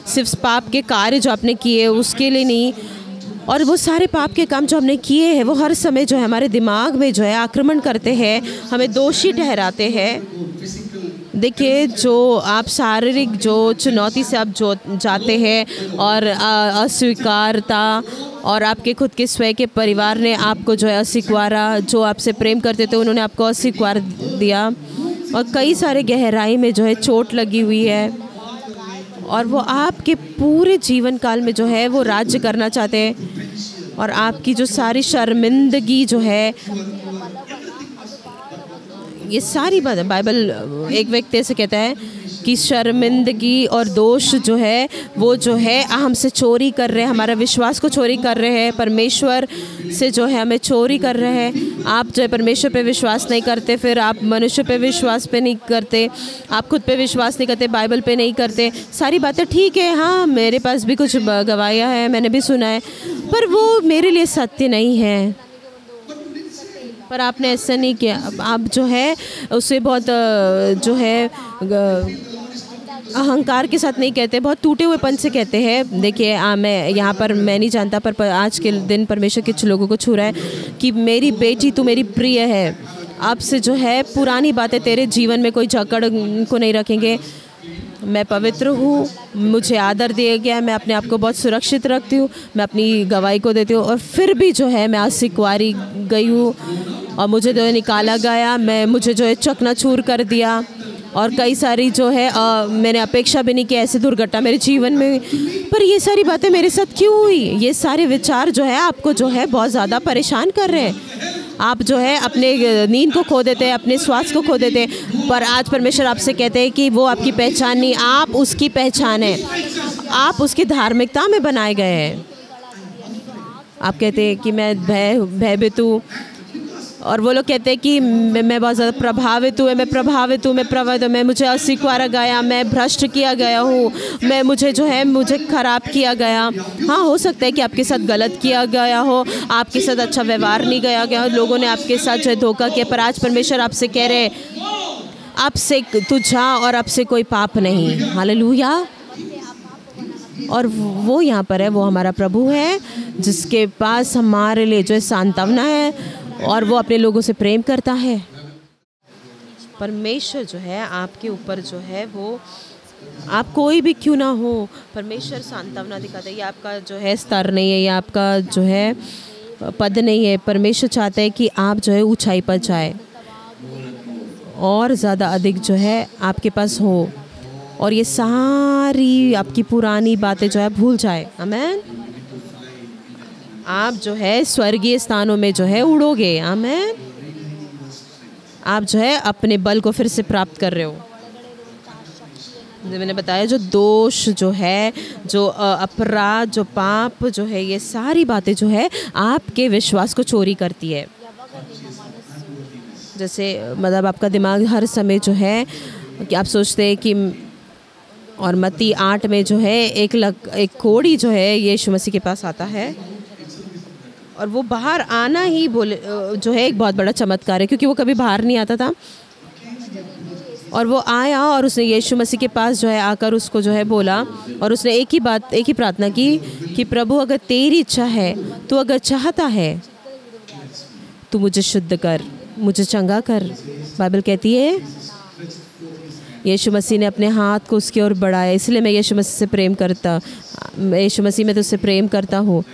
सिर्फ पाप के कार्य जो आपने किए उसके लिए नहीं, और वो सारे पाप के काम जो हमने किए हैं वो हर समय जो है हमारे दिमाग में जो है आक्रमण करते हैं, हमें दोषी ठहराते हैं। देखिए जो आप शारीरिक जो चुनौती से आप जो जाते हैं और अस्वीकारता और आपके खुद के स्वयं के परिवार ने आपको जो है अस्वीकारा, जो आपसे प्रेम करते थे उन्होंने आपको अस्वीकार दिया और कई सारे गहराई में जो है चोट लगी हुई है और वो आपके पूरे जीवन काल में जो है वो राज्य करना चाहते हैं और आपकी जो सारी शर्मिंदगी जो है, ये सारी बात बाइबल एक व्यक्ति ऐसे कहता है कि शर्मिंदगी और दोष जो है वो जो है हमसे चोरी कर रहे हैं, हमारा विश्वास को चोरी कर रहे हैं, परमेश्वर से जो है हमें चोरी कर रहे हैं। आप जो है परमेश्वर पे विश्वास नहीं करते, फिर आप मनुष्य पे विश्वास पे नहीं करते, आप खुद पे विश्वास नहीं करते, बाइबल पे नहीं करते। सारी बातें ठीक है, हाँ मेरे पास भी कुछ गवाहियाँ हैं, मैंने भी सुना है, पर वो मेरे लिए सत्य नहीं है। पर आपने ऐसा नहीं किया, आप जो है उसे बहुत जो है अहंकार के साथ नहीं कहते, बहुत टूटे हुएपन से कहते हैं। देखिए मैं यहाँ पर मैं नहीं जानता, पर आज के दिन परमेश्वर कुछ लोगों को छू रहा है कि मेरी बेटी तू मेरी प्रिय है, आपसे जो है पुरानी बातें तेरे जीवन में कोई जकड़ को नहीं रखेंगे। मैं पवित्र हूँ, मुझे आदर दिया गया है, मैं अपने आप को बहुत सुरक्षित रखती हूँ, मैं अपनी गवाही को देती हूँ और फिर भी जो है मैं अस्वीकारी गई हूँ और मुझे जो है निकाला गया, मुझे जो है चकनाचूर कर दिया, और कई सारी जो है मैंने अपेक्षा भी नहीं की ऐसे दुर्घटना मेरे जीवन में। पर ये सारी बातें मेरे साथ क्यों हुई? ये सारे विचार जो है आपको जो है बहुत ज़्यादा परेशान कर रहे हैं। आप जो है अपने नींद को खो देते हैं, अपने स्वास्थ्य को खो देते हैं। पर आज परमेश्वर आपसे कहते हैं कि वो आपकी पहचान नहीं, आप उसकी पहचान है, आप उसकी धार्मिकता में बनाए गए हैं। आप कहते हैं कि मैं भयभीत हूँ, और वो लोग कहते हैं कि मैं बहुत ज़्यादा प्रभावित हूँ, मैं मुझे अस्वीकारा गया, मैं भ्रष्ट किया गया हूँ, मुझे ख़राब किया गया। हाँ, हो सकता है कि आपके साथ गलत किया गया हो, आपके साथ अच्छा व्यवहार नहीं गया हो, लोगों ने आपके साथ जो है धोखा किया। पर आज परमेश्वर आपसे कह रहे, आपसे तू जा और आपसे कोई पाप नहीं। हालेलुया। और वो यहाँ पर है, वो हमारा प्रभु है जिसके पास हमारे लिए जो है सांत्वना है, और वो अपने लोगों से प्रेम करता है। परमेश्वर जो है आपके ऊपर जो है वो, आप कोई भी क्यों ना हो, परमेश्वर सांत्वना दिखाता है। ये आपका जो है स्तर नहीं है, ये आपका जो है पद नहीं है। परमेश्वर चाहता है कि आप जो है ऊंचाई पर जाए, और ज़्यादा अधिक जो है आपके पास हो, और ये सारी आपकी पुरानी बातें जो है भूल जाए। आमीन। आप जो है स्वर्गीय स्थानों में जो है उड़ोगे। आमीन। आप जो है अपने बल को फिर से प्राप्त कर रहे हो। मैंने बताया जो दोष जो है, जो अपराध, जो पाप जो है, ये सारी बातें जो है आपके विश्वास को चोरी करती है। जैसे मतलब आपका दिमाग हर समय जो है कि आप सोचते हैं कि, और मत्ती 8 में जो है एक कोढ़ी जो है यीशु मसीह के पास आता है, और वो बाहर आना ही जो है एक बहुत बड़ा चमत्कार है, क्योंकि वो कभी बाहर नहीं आता था। और वो आया और उसने यीशु मसीह के पास जो है आकर उसको जो है बोला, और उसने एक ही प्रार्थना की कि प्रभु अगर तेरी इच्छा है, तो अगर चाहता है तो मुझे शुद्ध कर, मुझे चंगा कर। बाइबल कहती है यीशु मसीह ने अपने हाथ को उसकी ओर बढ़ाया। इसलिए मैं यीशु मसीह में तो उससे प्रेम करता हूँ।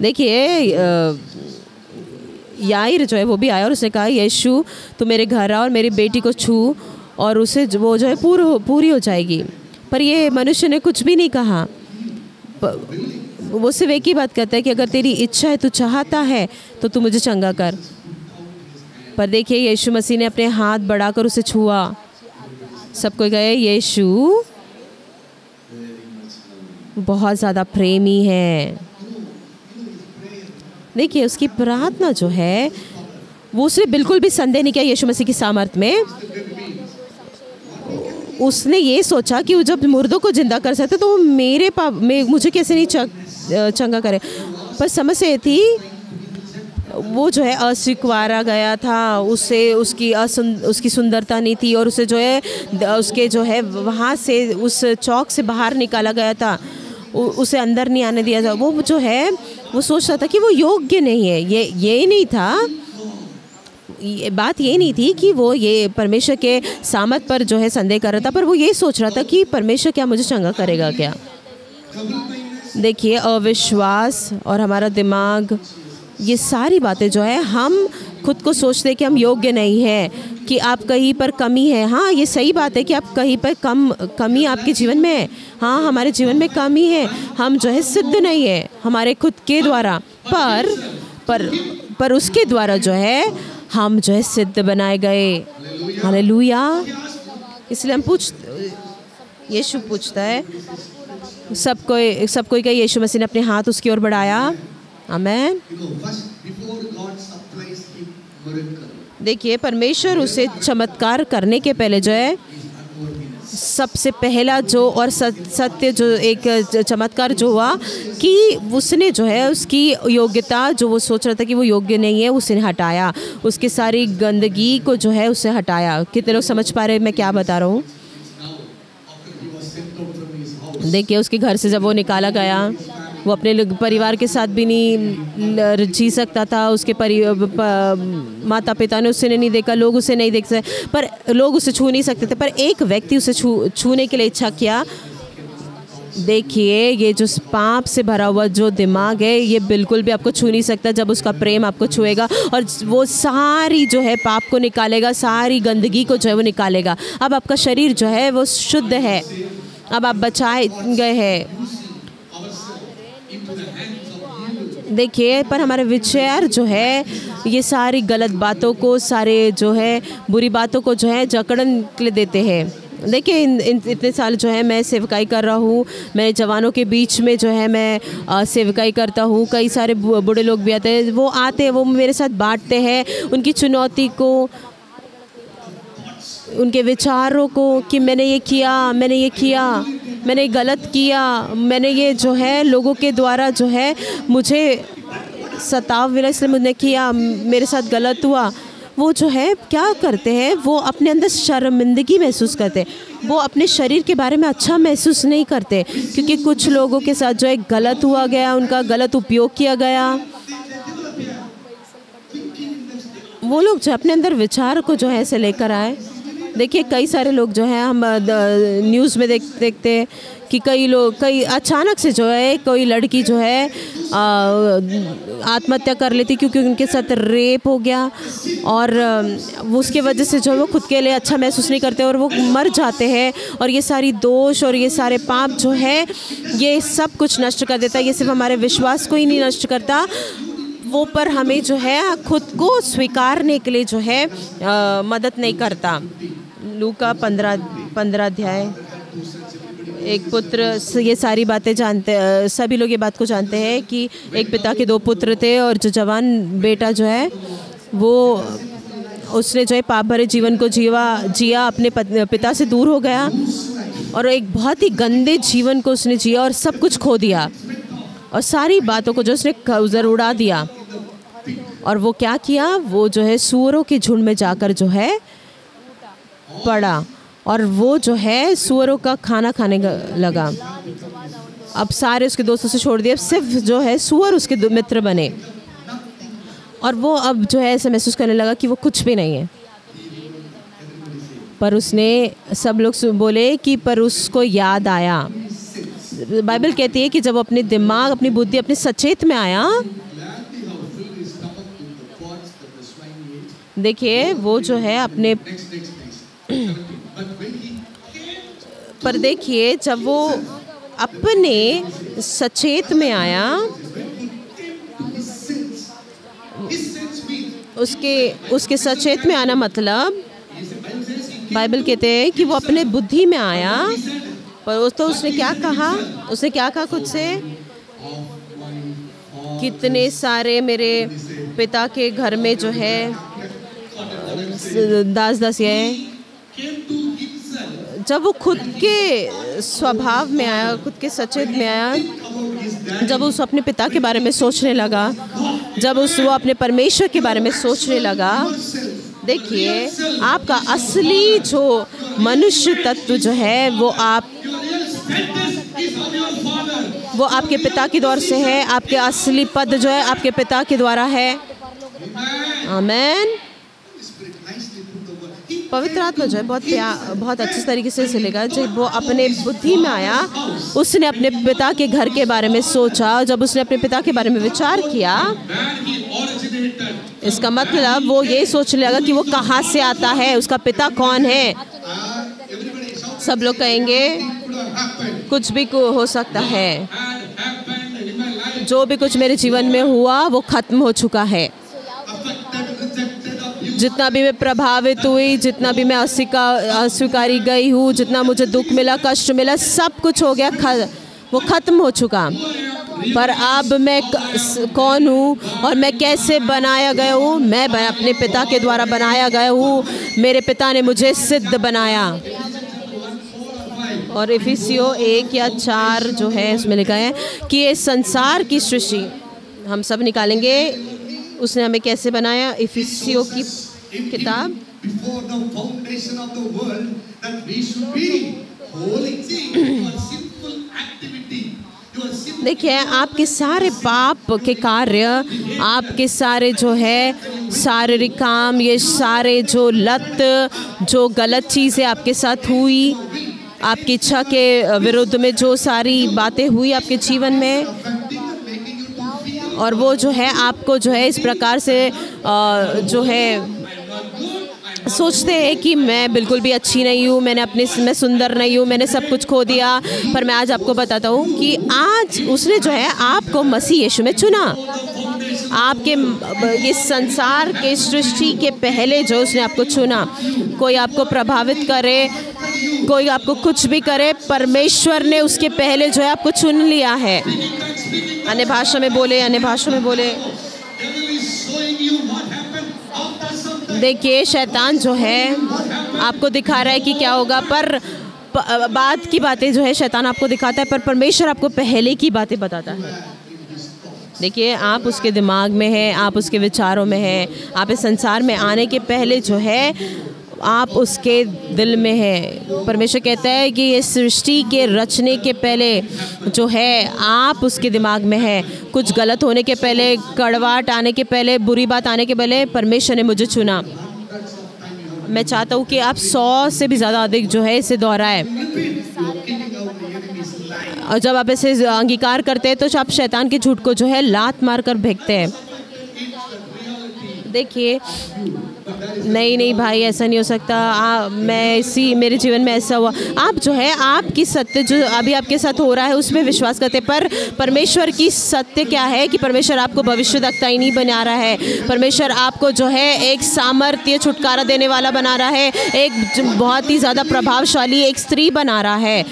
देखिए याईर जो है वो भी आया और उसने कहा यीशु तू मेरे घर आ और मेरी बेटी को छू, और उसे वो जो है पूरी हो जाएगी। पर ये मनुष्य ने कुछ भी नहीं कहा, वो सिर्फ एक ही बात कहता है कि अगर तेरी इच्छा है, तू चाहता है तो तू मुझे चंगा कर। पर देखिए यीशु मसीह ने अपने हाथ बढ़ाकर उसे छुआ। सबको गए यीशु बहुत ज़्यादा प्रेमी है। देखिए उसकी प्रार्थना जो है वो उसने बिल्कुल भी संदेह नहीं किया यीशु मसीह की सामर्थ्य में। उसने ये सोचा कि वो जब मुर्दों को जिंदा कर सकते तो वो मुझे कैसे नहीं चंगा करे। पर समस्या थी वो जो है अस्वीकारा गया था, उसकी सुंदरता नहीं थी, और उसे जो है उसके जो है वहाँ से उस चौक से बाहर निकाला गया था, उसे अंदर नहीं आने दिया था। वो जो है वो सोच रहा था कि वो योग्य नहीं है। ये नहीं था, बात ये नहीं थी कि वो ये परमेश्वर के सामर्थ पर जो है संदेह कर रहा था, पर वो ये सोच रहा था कि परमेश्वर क्या मुझे चंगा करेगा क्या। देखिए अविश्वास और हमारा दिमाग, ये सारी बातें जो है हम खुद को सोचते हैं कि हम योग्य नहीं हैं, कि आप कहीं पर कमी है। हाँ ये सही बात है कि आप कहीं पर कमी आपके जीवन में है। हाँ हमारे जीवन में कमी है, हम जो है सिद्ध नहीं है हमारे खुद के द्वारा, पर उसके द्वारा जो है हम जो है सिद्ध बनाए गए। हालेलुया। इसलिए हम यीशु पूछता है सब कोई का यीशु मसीह ने अपने हाथ उसकी ओर बढ़ाया। आमेन। देखिए परमेश्वर उसे चमत्कार करने के पहले जो है सबसे पहला जो और सत्य जो एक चमत्कार जो हुआ कि उसने जो है उसकी योग्यता जो वो सोच रहा था कि वो योग्य नहीं है, उसने हटाया, उसकी सारी गंदगी को जो है उसे हटाया। कितने लोग समझ पा रहे हैं मैं क्या बता रहा हूँ? देखिए उसके घर से जब वो निकाला गया, वो अपने परिवार के साथ भी नहीं जी सकता था। उसके माता पिता ने उसे नहीं देखा, लोग उसे नहीं देख सकते, पर लोग उसे छू नहीं सकते थे। पर एक व्यक्ति उसे छूने के लिए इच्छा किया, देखिए, ये जो पाप से भरा हुआ जो दिमाग है, ये बिल्कुल भी आपको छू नहीं सकता जब उसका प्रेम आपको छुएगा, और वो सारी जो है पाप को निकालेगा, सारी गंदगी को जो है वो निकालेगा। अब आपका शरीर जो है वो शुद्ध है, अब आप बचाए गए हैं। देखिए, पर हमारे विचार जो है ये सारी गलत बातों को, सारे जो है बुरी बातों को जो है जकड़न के लिए देते हैं। देखिए, इतने साल जो है मैं सेवकाई कर रहा हूँ, मैं जवानों के बीच में जो है मैं सेवकाई करता हूँ। कई सारे बूढ़े लोग भी आते हैं, वो मेरे साथ बांटते हैं उनकी चुनौती को, उनके विचारों को, कि मैंने ये किया, मैंने गलत किया, मैंने ये जो है लोगों के द्वारा जो है मुझे सताव मिला, इसलिए मैंने किया, मेरे साथ गलत हुआ। वो जो है क्या करते हैं, वो अपने अंदर शर्मिंदगी महसूस करते हैं, वो अपने शरीर के बारे में अच्छा महसूस नहीं करते, क्योंकि कुछ लोगों के साथ जो है गलत हुआ गया, उनका गलत उपयोग किया गया। वो लोग जो अपने अंदर विचार को जो है ऐसे लेकर आए। देखिए, कई सारे लोग जो हैं, हम न्यूज़ में देखते हैं कि कई अचानक से जो है कोई लड़की जो है आत्महत्या कर लेती क्योंकि उनके साथ रेप हो गया, और उसके वजह से जो है वो खुद के लिए अच्छा महसूस नहीं करते और वो मर जाते हैं। और ये सारी दोष और ये सारे पाप जो है ये सब कुछ नष्ट कर देता है। ये सिर्फ हमारे विश्वास को ही नहीं नष्ट करता, वो पर हमें जो है खुद को स्वीकारने के लिए जो है मदद नहीं करता। लूका 15 अध्याय। एक पुत्र, ये सारी बातें जानते, सभी लोग ये बात को जानते हैं कि एक पिता के 2 पुत्र थे, और जो जवान बेटा जो है वो उसने जो है पाप भरे जीवन को जिया, अपने पिता से दूर हो गया, और एक बहुत ही गंदे जीवन को उसने जिया और सब कुछ खो दिया, और सारी बातों को जो उसने उधर उड़ा दिया। और वो क्या किया, वो जो है सूअरों के झुंड में जाकर जो है पड़ा, और वो जो है सूअरों का खाना खाने लगा। अब सारे उसके दोस्तों से छोड़ दिए, अब सिर्फ जो है सूअर उसके मित्र बने, और वो अब जो है ऐसा महसूस करने लगा कि वो कुछ भी नहीं है। पर उसने, सब लोग बोले कि पर उसको याद आया। बाइबल कहती है कि जब अपने दिमाग, अपनी बुद्धि, अपने सचेत में आया, देखिए वो जो है अपने, पर देखिए जब वो अपने सचेत में आया, उसके सचेत में आना मतलब, बाइबल कहते हैं कि वो अपने बुद्धि में आया। पर तो उसने क्या कहा खुद से, कितने सारे मेरे पिता के घर में जो है दास है। जब वो खुद के स्वभाव में आया, खुद के सचेत में आया, जब उस अपने पिता के बारे में सोचने लगा, जब वो अपने परमेश्वर के बारे में सोचने लगा, देखिए आपका असली जो मनुष्य तत्व जो है वो आपके पिता के द्वारा से है। आपके असली पद जो है आपके पिता के द्वारा है। आमीन। पवित्र आत्मा जो है बहुत अच्छी तरीके से चलेगा। जब वो अपने बुद्धि में आया, उसने अपने पिता के घर के बारे में सोचा। जब उसने अपने पिता के बारे में विचार किया, इसका मतलब वो ये सोचने लगा कि वो कहाँ से आता है, उसका पिता कौन है। सब लोग कहेंगे कुछ भी हो सकता है, जो भी कुछ मेरे जीवन में हुआ वो खत्म हो चुका है। जितना भी मैं प्रभावित हुई, जितना भी मैं अस्वीकारी गई हूँ, जितना मुझे दुख मिला, कष्ट मिला, सब कुछ हो गया, वो ख़त्म हो चुका। पर अब मैं कौन हूँ और मैं कैसे बनाया गया हूँ? मैं अपने पिता के द्वारा बनाया गया हूँ। मेरे पिता ने मुझे सिद्ध बनाया। और इफिसियों 1 या 4 जो है उसमें लिखा है कि ये संसार की सृष्टि हम सब निकालेंगे, उसने हमें कैसे बनाया। इफिसियों की किताब देखिए, आपके सारे पाप के कार्य, आपके सारे जो है शारीरिक काम, ये सारे जो लत, जो गलत चीज़ें आपके साथ हुई, आपकी इच्छा के विरुद्ध में जो सारी बातें हुई आपके जीवन में, और वो जो है आपको जो है इस प्रकार से जो है सोचते हैं कि मैं बिल्कुल भी अच्छी नहीं हूँ, मैं सुंदर नहीं हूँ, मैंने सब कुछ खो दिया। पर मैं आज आपको बताता हूँ कि आज उसने जो है आपको मसीह यीशु में चुना। आपके इस संसार के सृष्टि के पहले जो उसने आपको चुना। कोई आपको प्रभावित करे, कोई आपको कुछ भी करे, परमेश्वर ने उसके पहले जो है आपको चुन लिया है। अन्य भाषा में बोले, अन्य भाषा में बोले। देखिए शैतान जो है आपको दिखा रहा है कि क्या होगा, पर बाद की बातें जो है शैतान आपको दिखाता है, पर परमेश्वर आपको पहले की बातें बताता है। देखिए आप उसके दिमाग में हैं, आप उसके विचारों में हैं, आप इस संसार में आने के पहले जो है आप उसके दिल में है। परमेश्वर कहता है कि ये सृष्टि के रचने के पहले जो है आप उसके दिमाग में है। कुछ गलत होने के पहले, कड़वाहट आने के पहले, बुरी बात आने के पहले परमेश्वर ने मुझे चुना। मैं चाहता हूँ कि आप 100 से भी ज़्यादा अधिक जो है इसे दोहराएं। और जब आप इसे अंगीकार करते हैं तो आप शैतान के झूठ को जो है लात मार कर फेंकते हैं। देखिए नहीं भाई ऐसा नहीं हो सकता, मेरे जीवन में ऐसा हुआ। आप जो है आपकी सत्य जो अभी आपके साथ हो रहा है उसमें विश्वास करते, पर परमेश्वर की सत्य क्या है कि परमेश्वर आपको भविष्यवक्ता ही नहीं बना रहा है। परमेश्वर आपको जो है एक सामर्थ्य छुटकारा देने वाला बना रहा है, एक बहुत ही ज़्यादा प्रभावशाली एक स्त्री बना रहा है,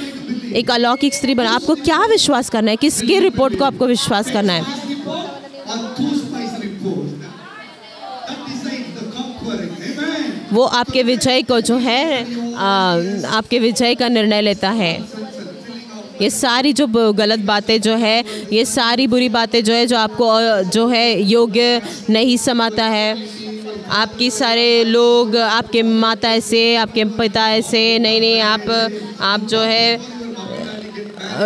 एक अलौकिक स्त्री बना। आपको क्या विश्वास करना है, किसके रिपोर्ट को आपको विश्वास करना है? वो आपके विजय को जो है आपके विजय का निर्णय लेता है। ये सारी जो गलत बातें जो है, ये सारी बुरी बातें जो है जो आपको जो है योग्य नहीं समाता है। आपकी सारे लोग, आपके माता ऐसे, आपके पिता ऐसे, नहीं आप जो है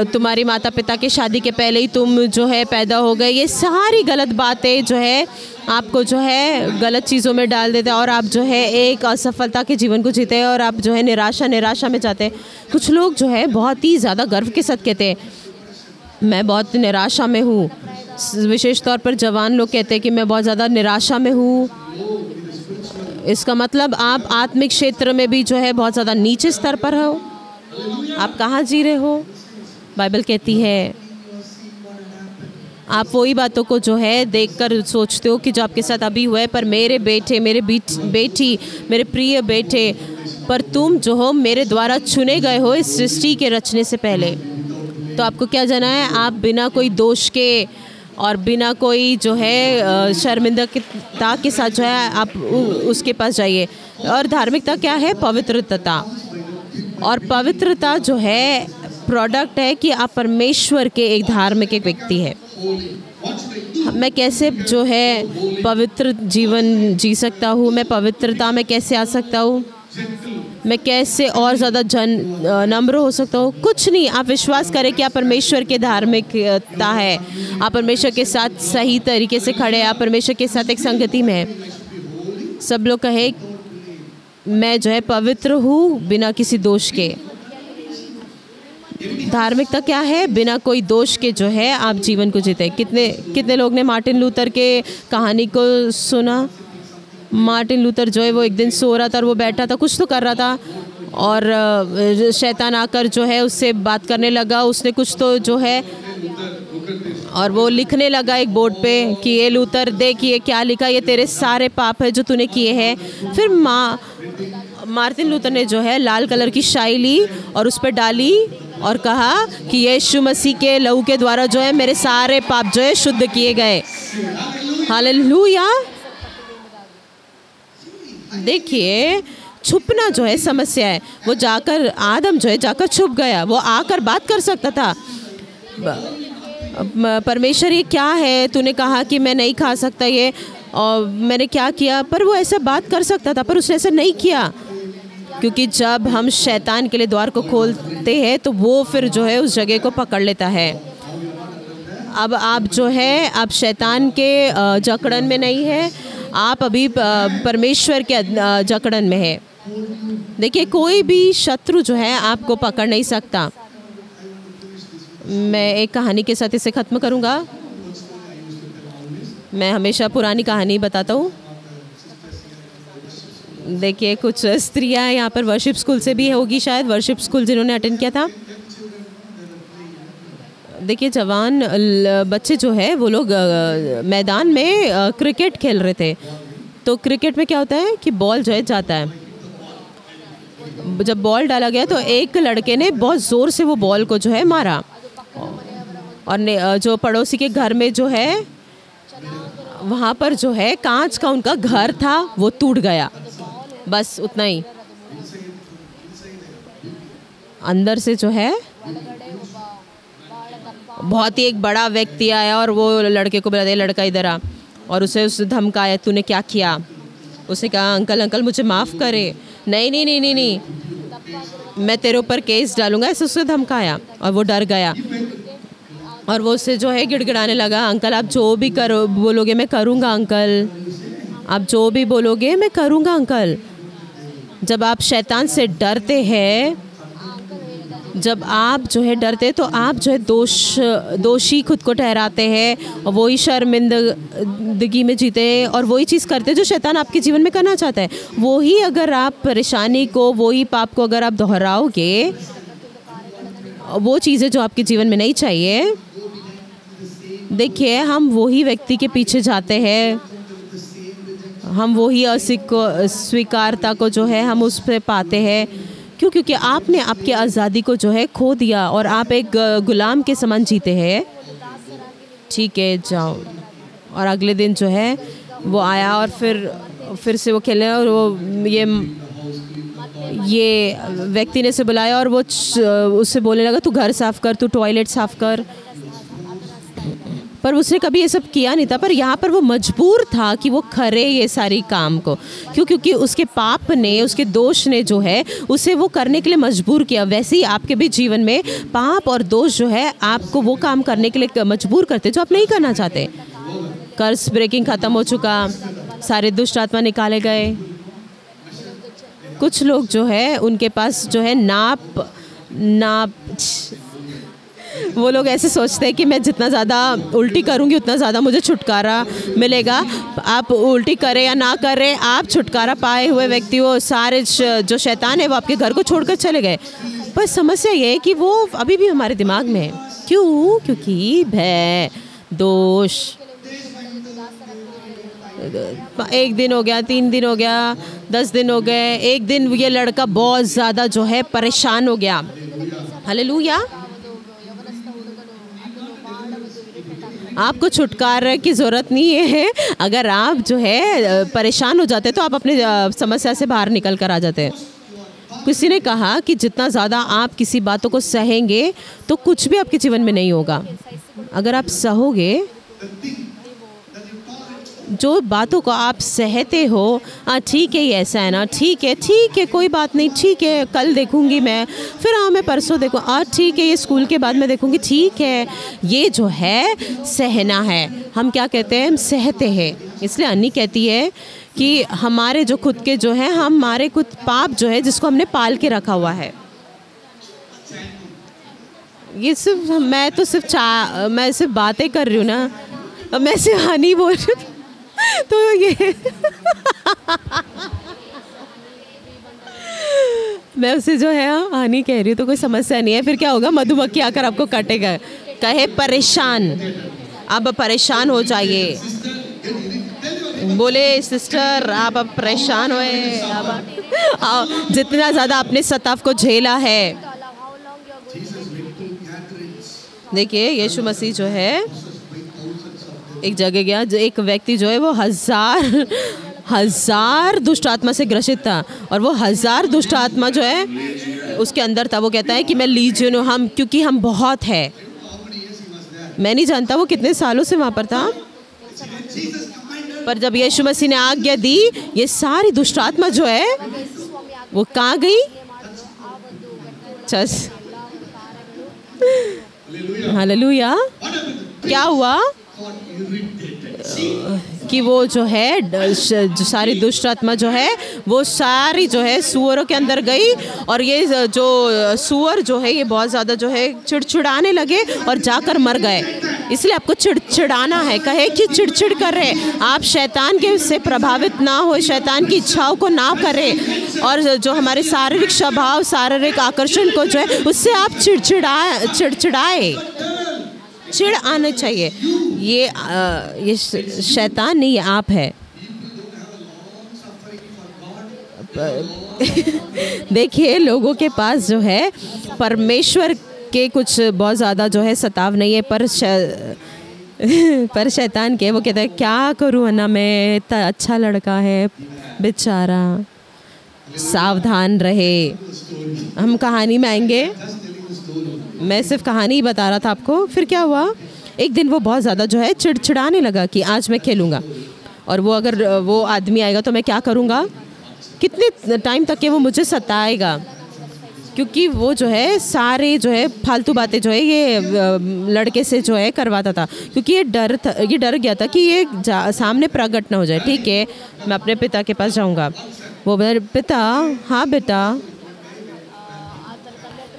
तुम्हारी माता पिता के शादी के पहले ही तुम जो है पैदा हो गए। ये सारी गलत बातें जो है आपको जो है गलत चीज़ों में डाल देते हैं और आप जो है एक असफलता के जीवन को जीते हैं और आप जो है निराशा में जाते हैं। कुछ लोग जो है बहुत ही ज़्यादा गर्व के साथ कहते हैं मैं बहुत निराशा में हूँ। विशेष तौर पर जवान लोग कहते हैं कि मैं बहुत ज़्यादा निराशा में हूँ। इसका मतलब आप आत्मिक क्षेत्र में भी जो है बहुत ज़्यादा नीचे स्तर पर हो। आप कहाँ जी रहे हो? बाइबल कहती है आप वही बातों को जो है देखकर सोचते हो कि जो आपके साथ अभी हुआ है, पर मेरे बेटे, मेरे बेटी, मेरे प्रिय बेटे, पर तुम जो हो मेरे द्वारा चुने गए हो इस सृष्टि के रचने से पहले। तो आपको क्या जाना है? आप बिना कोई दोष के और बिना कोई जो है शर्मिंदगी के साथ जो है आप उसके पास जाइए। और धार्मिकता क्या है? पवित्रता। और पवित्रता जो है प्रोडक्ट है कि आप परमेश्वर के एक धार्मिक एक व्यक्ति है। मैं कैसे जो है पवित्र जीवन जी सकता हूँ? मैं पवित्रता में कैसे आ सकता हूँ? मैं कैसे और ज़्यादा नम्र हो सकता हूँ? कुछ नहीं, आप विश्वास करें कि आप परमेश्वर के धार्मिकता है, आप परमेश्वर के साथ सही तरीके से खड़े हैं, आप परमेश्वर के साथ एक संगति में हैं। सब लोग कहे मैं जो है पवित्र हूँ बिना किसी दोष के। धार्मिकता क्या है? बिना कोई दोष के जो है आप जीवन को जीते। कितने लोग ने मार्टिन लूथर के कहानी को सुना? मार्टिन लूथर जो है वो एक दिन सो रहा था और वो बैठा था, कुछ तो कर रहा था, और शैतान आकर जो है उससे बात करने लगा। उसने कुछ तो जो है और वो लिखने लगा एक बोर्ड पे कि ये लूथर देख ये क्या लिखा, ये तेरे सारे पाप है जो तूने किए हैं। फिर मार्टिन लूथर ने जो है लाल कलर की स्याही ली और उस पर डाली और कहा कि यीशु मसीह के लहू के द्वारा जो है मेरे सारे पाप जो है शुद्ध किए गए। हालेलुया। देखिए छुपना जो है समस्या है। वो जाकर आदम जो है जाकर छुप गया, वो आकर बात कर सकता था। परमेश्वर ये क्या है, तूने कहा कि मैं नहीं खा सकता ये, और मैंने क्या किया? पर वो ऐसा बात कर सकता था, पर उसने ऐसा नहीं किया, क्योंकि जब हम शैतान के लिए द्वार को खोलते हैं तो वो फिर जो है उस जगह को पकड़ लेता है। अब आप जो है आप शैतान के जकड़न में नहीं है, आप अभी परमेश्वर के जकड़न में है। देखिए, कोई भी शत्रु जो है आपको पकड़ नहीं सकता। मैं एक कहानी के साथ इसे ख़त्म करूँगा। मैं हमेशा पुरानी कहानी बताता हूँ। देखिए, कुछ स्त्रियाँ यहाँ पर वर्शिप स्कूल से भी होगी, शायद वर्शिप स्कूल जिन्होंने अटेंड किया था। देखिए, जवान बच्चे जो है वो लोग मैदान में क्रिकेट खेल रहे थे। तो क्रिकेट में क्या होता है कि बॉल जो है जाता है। जब बॉल डाला गया तो एक लड़के ने बहुत ज़ोर से वो बॉल को जो है मारा, और जो पड़ोसी के घर में जो है वहाँ पर जो है कांच का उनका घर था वो टूट गया। बस उतना ही। अंदर से जो है बहुत ही एक बड़ा व्यक्ति आया और वो लड़के को बुला दिया, लड़का इधर आ, और उसे धमकाया, तूने क्या किया? उसने कहा, अंकल अंकल मुझे माफ़ करे। नहीं नहीं नहीं नहीं नहीं, मैं तेरे ऊपर केस डालूंगा, ऐसे उसने धमकाया। और वो डर गया और वो उससे जो है गिड़गिड़ाने लगा, अंकल आप जो भी करो बोलोगे मैं करूँगा अंकल, आप जो भी बोलोगे मैं करूँगा अंकल। जब आप शैतान से डरते हैं, जब आप जो है डरते तो आप जो है दोषी खुद को ठहराते हैं और वही शर्मिंदगी में जीते हैं और वही चीज़ करते हैं जो शैतान आपके जीवन में करना चाहता है। वही अगर आप परेशानी को, वही पाप को अगर आप दोहराओगे, वो चीज़ें जो आपके जीवन में नहीं चाहिए, देखिए हम वही व्यक्ति के पीछे जाते हैं, हम वही अस्वीकारता को जो है हम उस पर पाते हैं। क्यों? क्योंकि आपने आपकी आज़ादी को जो है खो दिया और आप एक गुलाम के समान जीते हैं। ठीक है, जाओ। और अगले दिन जो है वो आया और फिर से वो खेले, और वो ये व्यक्ति ने से बुलाया और वो उससे बोलने लगा, तू घर साफ़ कर, तू टॉयलेट साफ़ कर। पर उसने कभी ये सब किया नहीं था, पर यहाँ पर वो मजबूर था कि वो करे ये सारी काम को। क्यों? क्योंकि उसके पाप ने, उसके दोष ने जो है उसे वो करने के लिए मजबूर किया। वैसे ही आपके भी जीवन में पाप और दोष जो है आपको वो काम करने के लिए मजबूर करते जो आप नहीं करना चाहते। कर्ज ब्रेकिंग ख़त्म हो चुका, सारे दुष्ट आत्मा निकाले गए। कुछ लोग जो है उनके पास जो है नाप वो लोग ऐसे सोचते हैं कि मैं जितना ज़्यादा उल्टी करूँगी उतना ज़्यादा मुझे छुटकारा मिलेगा। आप उल्टी करें या ना करें, आप छुटकारा पाए हुए व्यक्ति, वो सारे जो शैतान है वो आपके घर को छोड़कर चले गए। पर समस्या ये है कि वो अभी भी हमारे दिमाग में है। क्यों? क्योंकि भय, दोष। 1 दिन हो गया, 3 दिन हो गया, 10 दिन हो गए। एक दिन ये लड़का बहुत ज़्यादा जो है परेशान हो गया। हालेलुया। आपको छुटकारा की ज़रूरत नहीं है। अगर आप जो है परेशान हो जाते तो आप अपने समस्या से बाहर निकल कर आ जाते हैं। किसी ने कहा कि जितना ज़्यादा आप किसी बातों को सहेंगे तो कुछ भी आपके जीवन में नहीं होगा। अगर आप सहोगे, जो बातों को आप सहते हो, ठीक है ये ऐसा है ना, ठीक है कोई बात नहीं, ठीक है कल देखूंगी मैं, फिर मैं परसों देखूँ, ठीक है ये स्कूल के बाद मैं देखूंगी, ठीक है। ये जो है सहना है। हम क्या कहते हैं? हम सहते हैं। इसलिए अन्नी कहती है कि हमारे जो खुद के जो है, हमारे कुछ पाप जो है जिसको हमने पाल के रखा हुआ है। ये सिर्फ मैं सिर्फ बातें कर रही हूँ ना, मैं सिर्फ हानि बोल रही हूँ तो ये मैं उसे जो है हानि कह रही हूँ तो कोई समस्या नहीं है। फिर क्या होगा? मधुमक्खी आकर आपको काटेगा, कहे परेशान। अब परेशान हो जाइए, बोले सिस्टर आप अब परेशान हुए, अब जितना ज़्यादा आपने सताव को झेला है। देखिए यीशु मसीह जो है एक जगह गया, जो एक व्यक्ति जो है वो हजार दुष्ट आत्मा से ग्रसित था, और वो 1000 दुष्ट आत्मा जो है उसके अंदर था। वो कहता है कि मैं लीजियन हूँ, हम क्योंकि हम बहुत है। मैं नहीं जानता वो कितने सालों से वहाँ पर था, पर जब यीशु मसीह ने आज्ञा दी, ये सारी दुष्ट आत्मा जो है वो कहाँ गई? हालेलुया। क्या हुआ? क्योंकि वो जो है जो सारी दुष्ट आत्मा जो है वो सारी जो है सुअरों के अंदर गई, और ये जो सुअर जो है ये बहुत ज़्यादा जो है चिड़चिड़ाने लगे और जाकर मर गए। इसलिए आपको चिड़चिड़ाना है, कहे कि चिड़चिड़ कर रहे आप शैतान के से प्रभावित ना हो, शैतान की इच्छाओं को ना करें, और जो हमारे शारीरिक स्वभाव शारीरिक आकर्षण को जो है उससे आप चिड़चिड़ाए, चिड़ आना चाहिए। ये शैतान नहीं, ये आप है। देखिए लोगों के पास जो है परमेश्वर के कुछ बहुत ज़्यादा जो है सताव नहीं है, पर शैतान के वो कहता है क्या करूँ ना, मैं इतना अच्छा लड़का है बेचारा। सावधान रहे। हम कहानी में आएंगे, मैं सिर्फ कहानी ही बता रहा था आपको। फिर क्या हुआ, एक दिन वो बहुत ज़्यादा जो है चिड़चिड़ाने लगा कि आज मैं खेलूँगा, और वो अगर वो आदमी आएगा तो मैं क्या करूँगा, कितने टाइम तक के वो मुझे सताएगा, क्योंकि वो जो है सारे जो है फालतू बातें जो है ये लड़के से जो है करवाता था, क्योंकि ये डर गया था कि ये सामने प्रकट ना हो जाए। ठीक है, मैं अपने पिता के पास जाऊँगा। वो पिता, हाँ बेटा।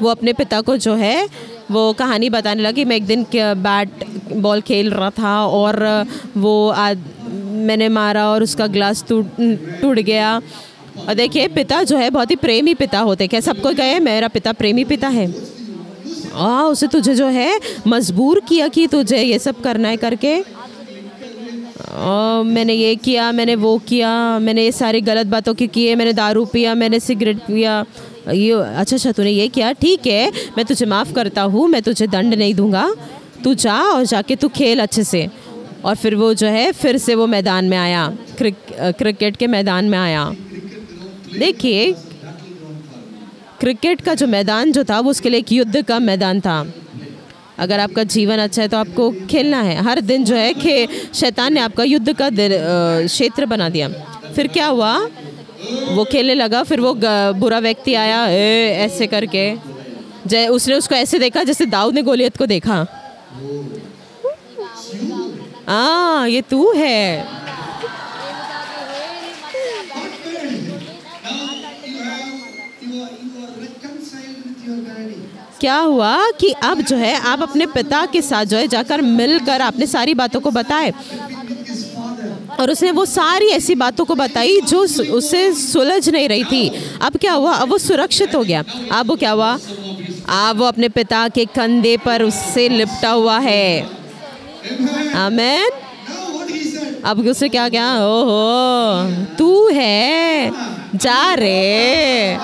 वो अपने पिता को जो है वो कहानी बताने लगी। मैं एक दिन बैट बॉल खेल रहा था और वो मैंने मारा और उसका ग्लास टूट गया। और देखिए पिता जो है बहुत ही प्रेमी पिता होते, क्या सबको कहे मेरा पिता प्रेमी पिता है। उसे तुझे जो है मजबूर किया कि तुझे ये सब करना है करके, मैंने ये किया, मैंने वो किया, मैंने ये सारी गलत बातों की किए, मैंने दारू पिया, मैंने सिगरेट पिया, ये अच्छा तूने ये किया, ठीक है मैं तुझे माफ़ करता हूँ, मैं तुझे दंड नहीं दूँगा, तू जा और जाके तू खेल अच्छे से। और फिर वो जो है फिर से वो मैदान में आया, क्रिकेट के मैदान में आया। देखिए क्रिकेट का जो मैदान जो था वो उसके लिए एक युद्ध का मैदान था। अगर आपका जीवन अच्छा है तो आपको खेलना है। हर दिन जो है शैतान ने आपका युद्ध का क्षेत्र बना दिया। फिर क्या हुआ, वो खेलने लगा, फिर वो बुरा व्यक्ति आया ऐसे करके, उसने उसको ऐसे देखा जैसे दाऊद ने गोलियत को देखा। ये तू है। क्या हुआ कि अब जो है आप अपने पिता के साथ जो है जाकर मिलकर आपने सारी बातों को बताए, और उसने वो सारी ऐसी बातों को बताई जो उससे सुलझ नहीं रही थी। अब क्या हुआ, अब वो सुरक्षित हो गया। अब वो क्या हुआ, अब वो अपने पिता के कंधे पर उससे लिपटा हुआ है। आमीन। अब उससे क्या क्या, ओहो तू है, जा रे।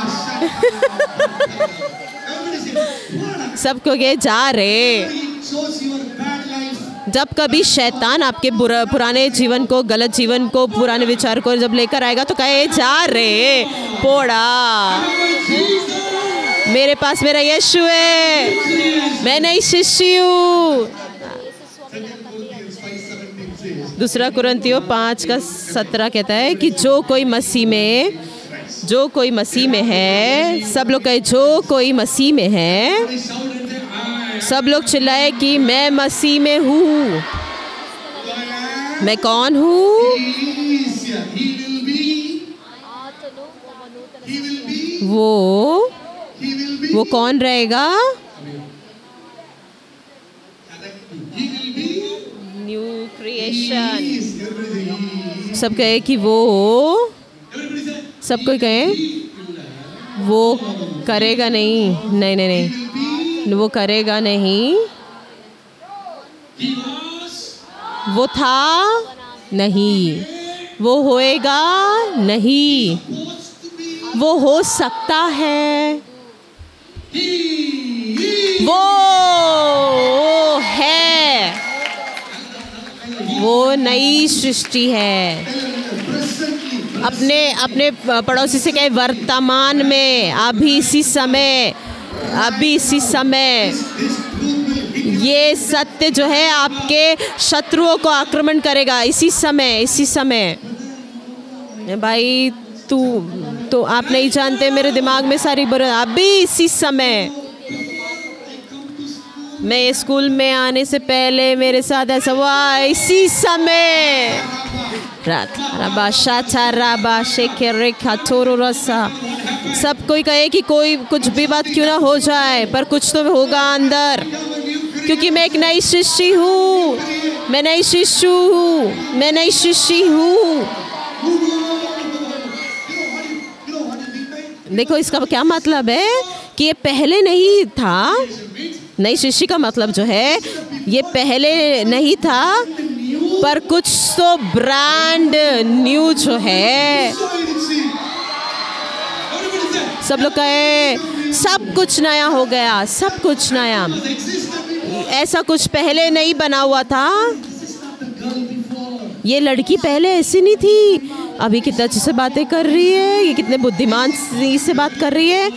सबको के जा रे। जब कभी शैतान आपके पुराने जीवन को, गलत जीवन को, पुराने विचार को जब लेकर आएगा तो कहे जा रे पोड़ा, मेरे पास मेरा यीशु है, मैं नई शिष्य हूँ। दूसरा कुरिन्थियों 5:17 कहता है कि जो कोई मसीह में है, सब लोग कहे जो कोई मसीह में है, सब लोग चिल्लाए कि मैं मसीह में हूँ। मैं कौन हूँ? वो कौन रहेगा? New creation. सब कहे कि वो, सब कोई कहे वो करेगा नहीं, वो करेगा नहीं, वो था नहीं, वो होएगा नहीं, वो हो सकता है, वो है, वो नई सृष्टि है। अपने पड़ोसी से कहे वर्तमान में, अभी इसी समय ये सत्य जो है आपके शत्रुओं को आक्रमण करेगा। इसी समय भाई तो आप नहीं जानते, मेरे दिमाग में सारी अभी इसी समय। मैं स्कूल में आने से पहले मेरे साथ ऐसा हुआ, इसी समय रात रबा शाचा रबा शेखे रेखा थोरो रसा। सब कोई कहे कि कोई कुछ भी बात क्यों ना हो जाए, पर कुछ तो होगा अंदर, क्योंकि मैं एक नई शिष्य हूँ, मैं नई शिष्य हूँ, मैं नई शिष्य हूँ। देखो इसका क्या मतलब है कि ये पहले नहीं था। नई शिष्य का मतलब जो है ये पहले नहीं था, पर कुछ तो ब्रांड न्यू जो है। सब लोग कहे सब कुछ नया हो गया, सब कुछ नया। ऐसा कुछ पहले नहीं बना हुआ था। ये लड़की पहले ऐसी नहीं थी, अभी कितना अच्छे से बातें कर रही है, ये कितने बुद्धिमान से बात कर रही है,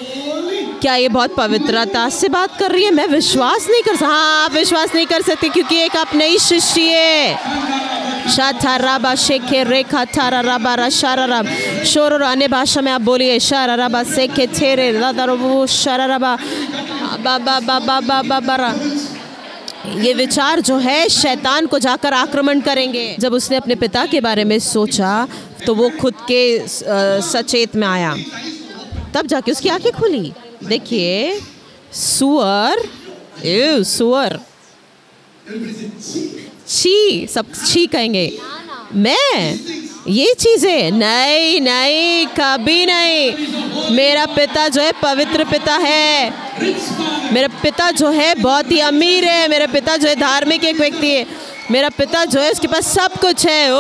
क्या ये बहुत पवित्रता से बात कर रही है। मैं विश्वास नहीं कर सकता। हाँ, आप विश्वास नहीं कर सकते क्योंकि एक आप नई शिष्य है। शाथाराबा शेखे रेखा थाराराबा रशाराराब शोर। अन्य भाषा में आप बोलिए शाराराबा शेखे थेरे रादारो शाराराबा बाबा बाबा बाबा बाबा। ये विचार जो है शैतान को जाकर आक्रमण करेंगे। जब उसने अपने पिता के बारे में सोचा तो वो खुद के सचेत में आया, तब जाके उसकी आंखें खुली। देखिए सुअर, सुअर, छी, सब छी कहेंगे। मैं ये चीज़ें नहीं नहीं, कभी नहीं। मेरा पिता जो है पवित्र पिता है, मेरा पिता जो है बहुत ही अमीर है, मेरा पिता जो है धार्मिक एक व्यक्ति है, मेरा पिता जो है उसके पास सब कुछ है। ओ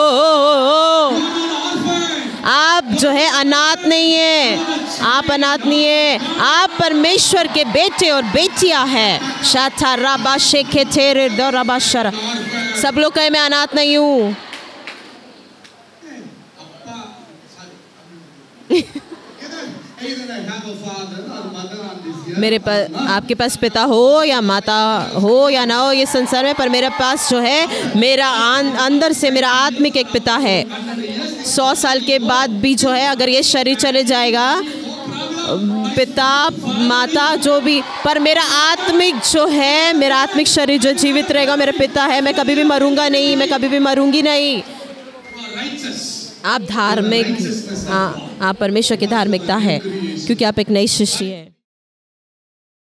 आप जो है अनाथ नहीं है, आप अनाथ नहीं है, आप परमेश्वर के बेटे और बेटियां हैं। शाथा राबा शेखे थेरे दो राबा शरा। सब लोग कहे मैं अनाथ नहीं हूँ। मेरे पास, आपके पास पिता हो या माता हो या ना हो ये संसार में, पर मेरे पास जो है मेरा अंदर से मेरा आत्मिक एक पिता है। 100 साल के बाद भी जो है अगर ये शरीर चले जाएगा, पिता माता जो भी, पर मेरा आत्मिक जो है, मेरा आत्मिक शरीर जो जीवित रहेगा, मेरा पिता है। मैं कभी भी मरूंगा नहीं, मैं कभी भी मरूंगी नहीं। आप धार्मिक, हाँ, आप परमेश्वर की धार्मिकता है क्योंकि आप एक नई शिष्य है।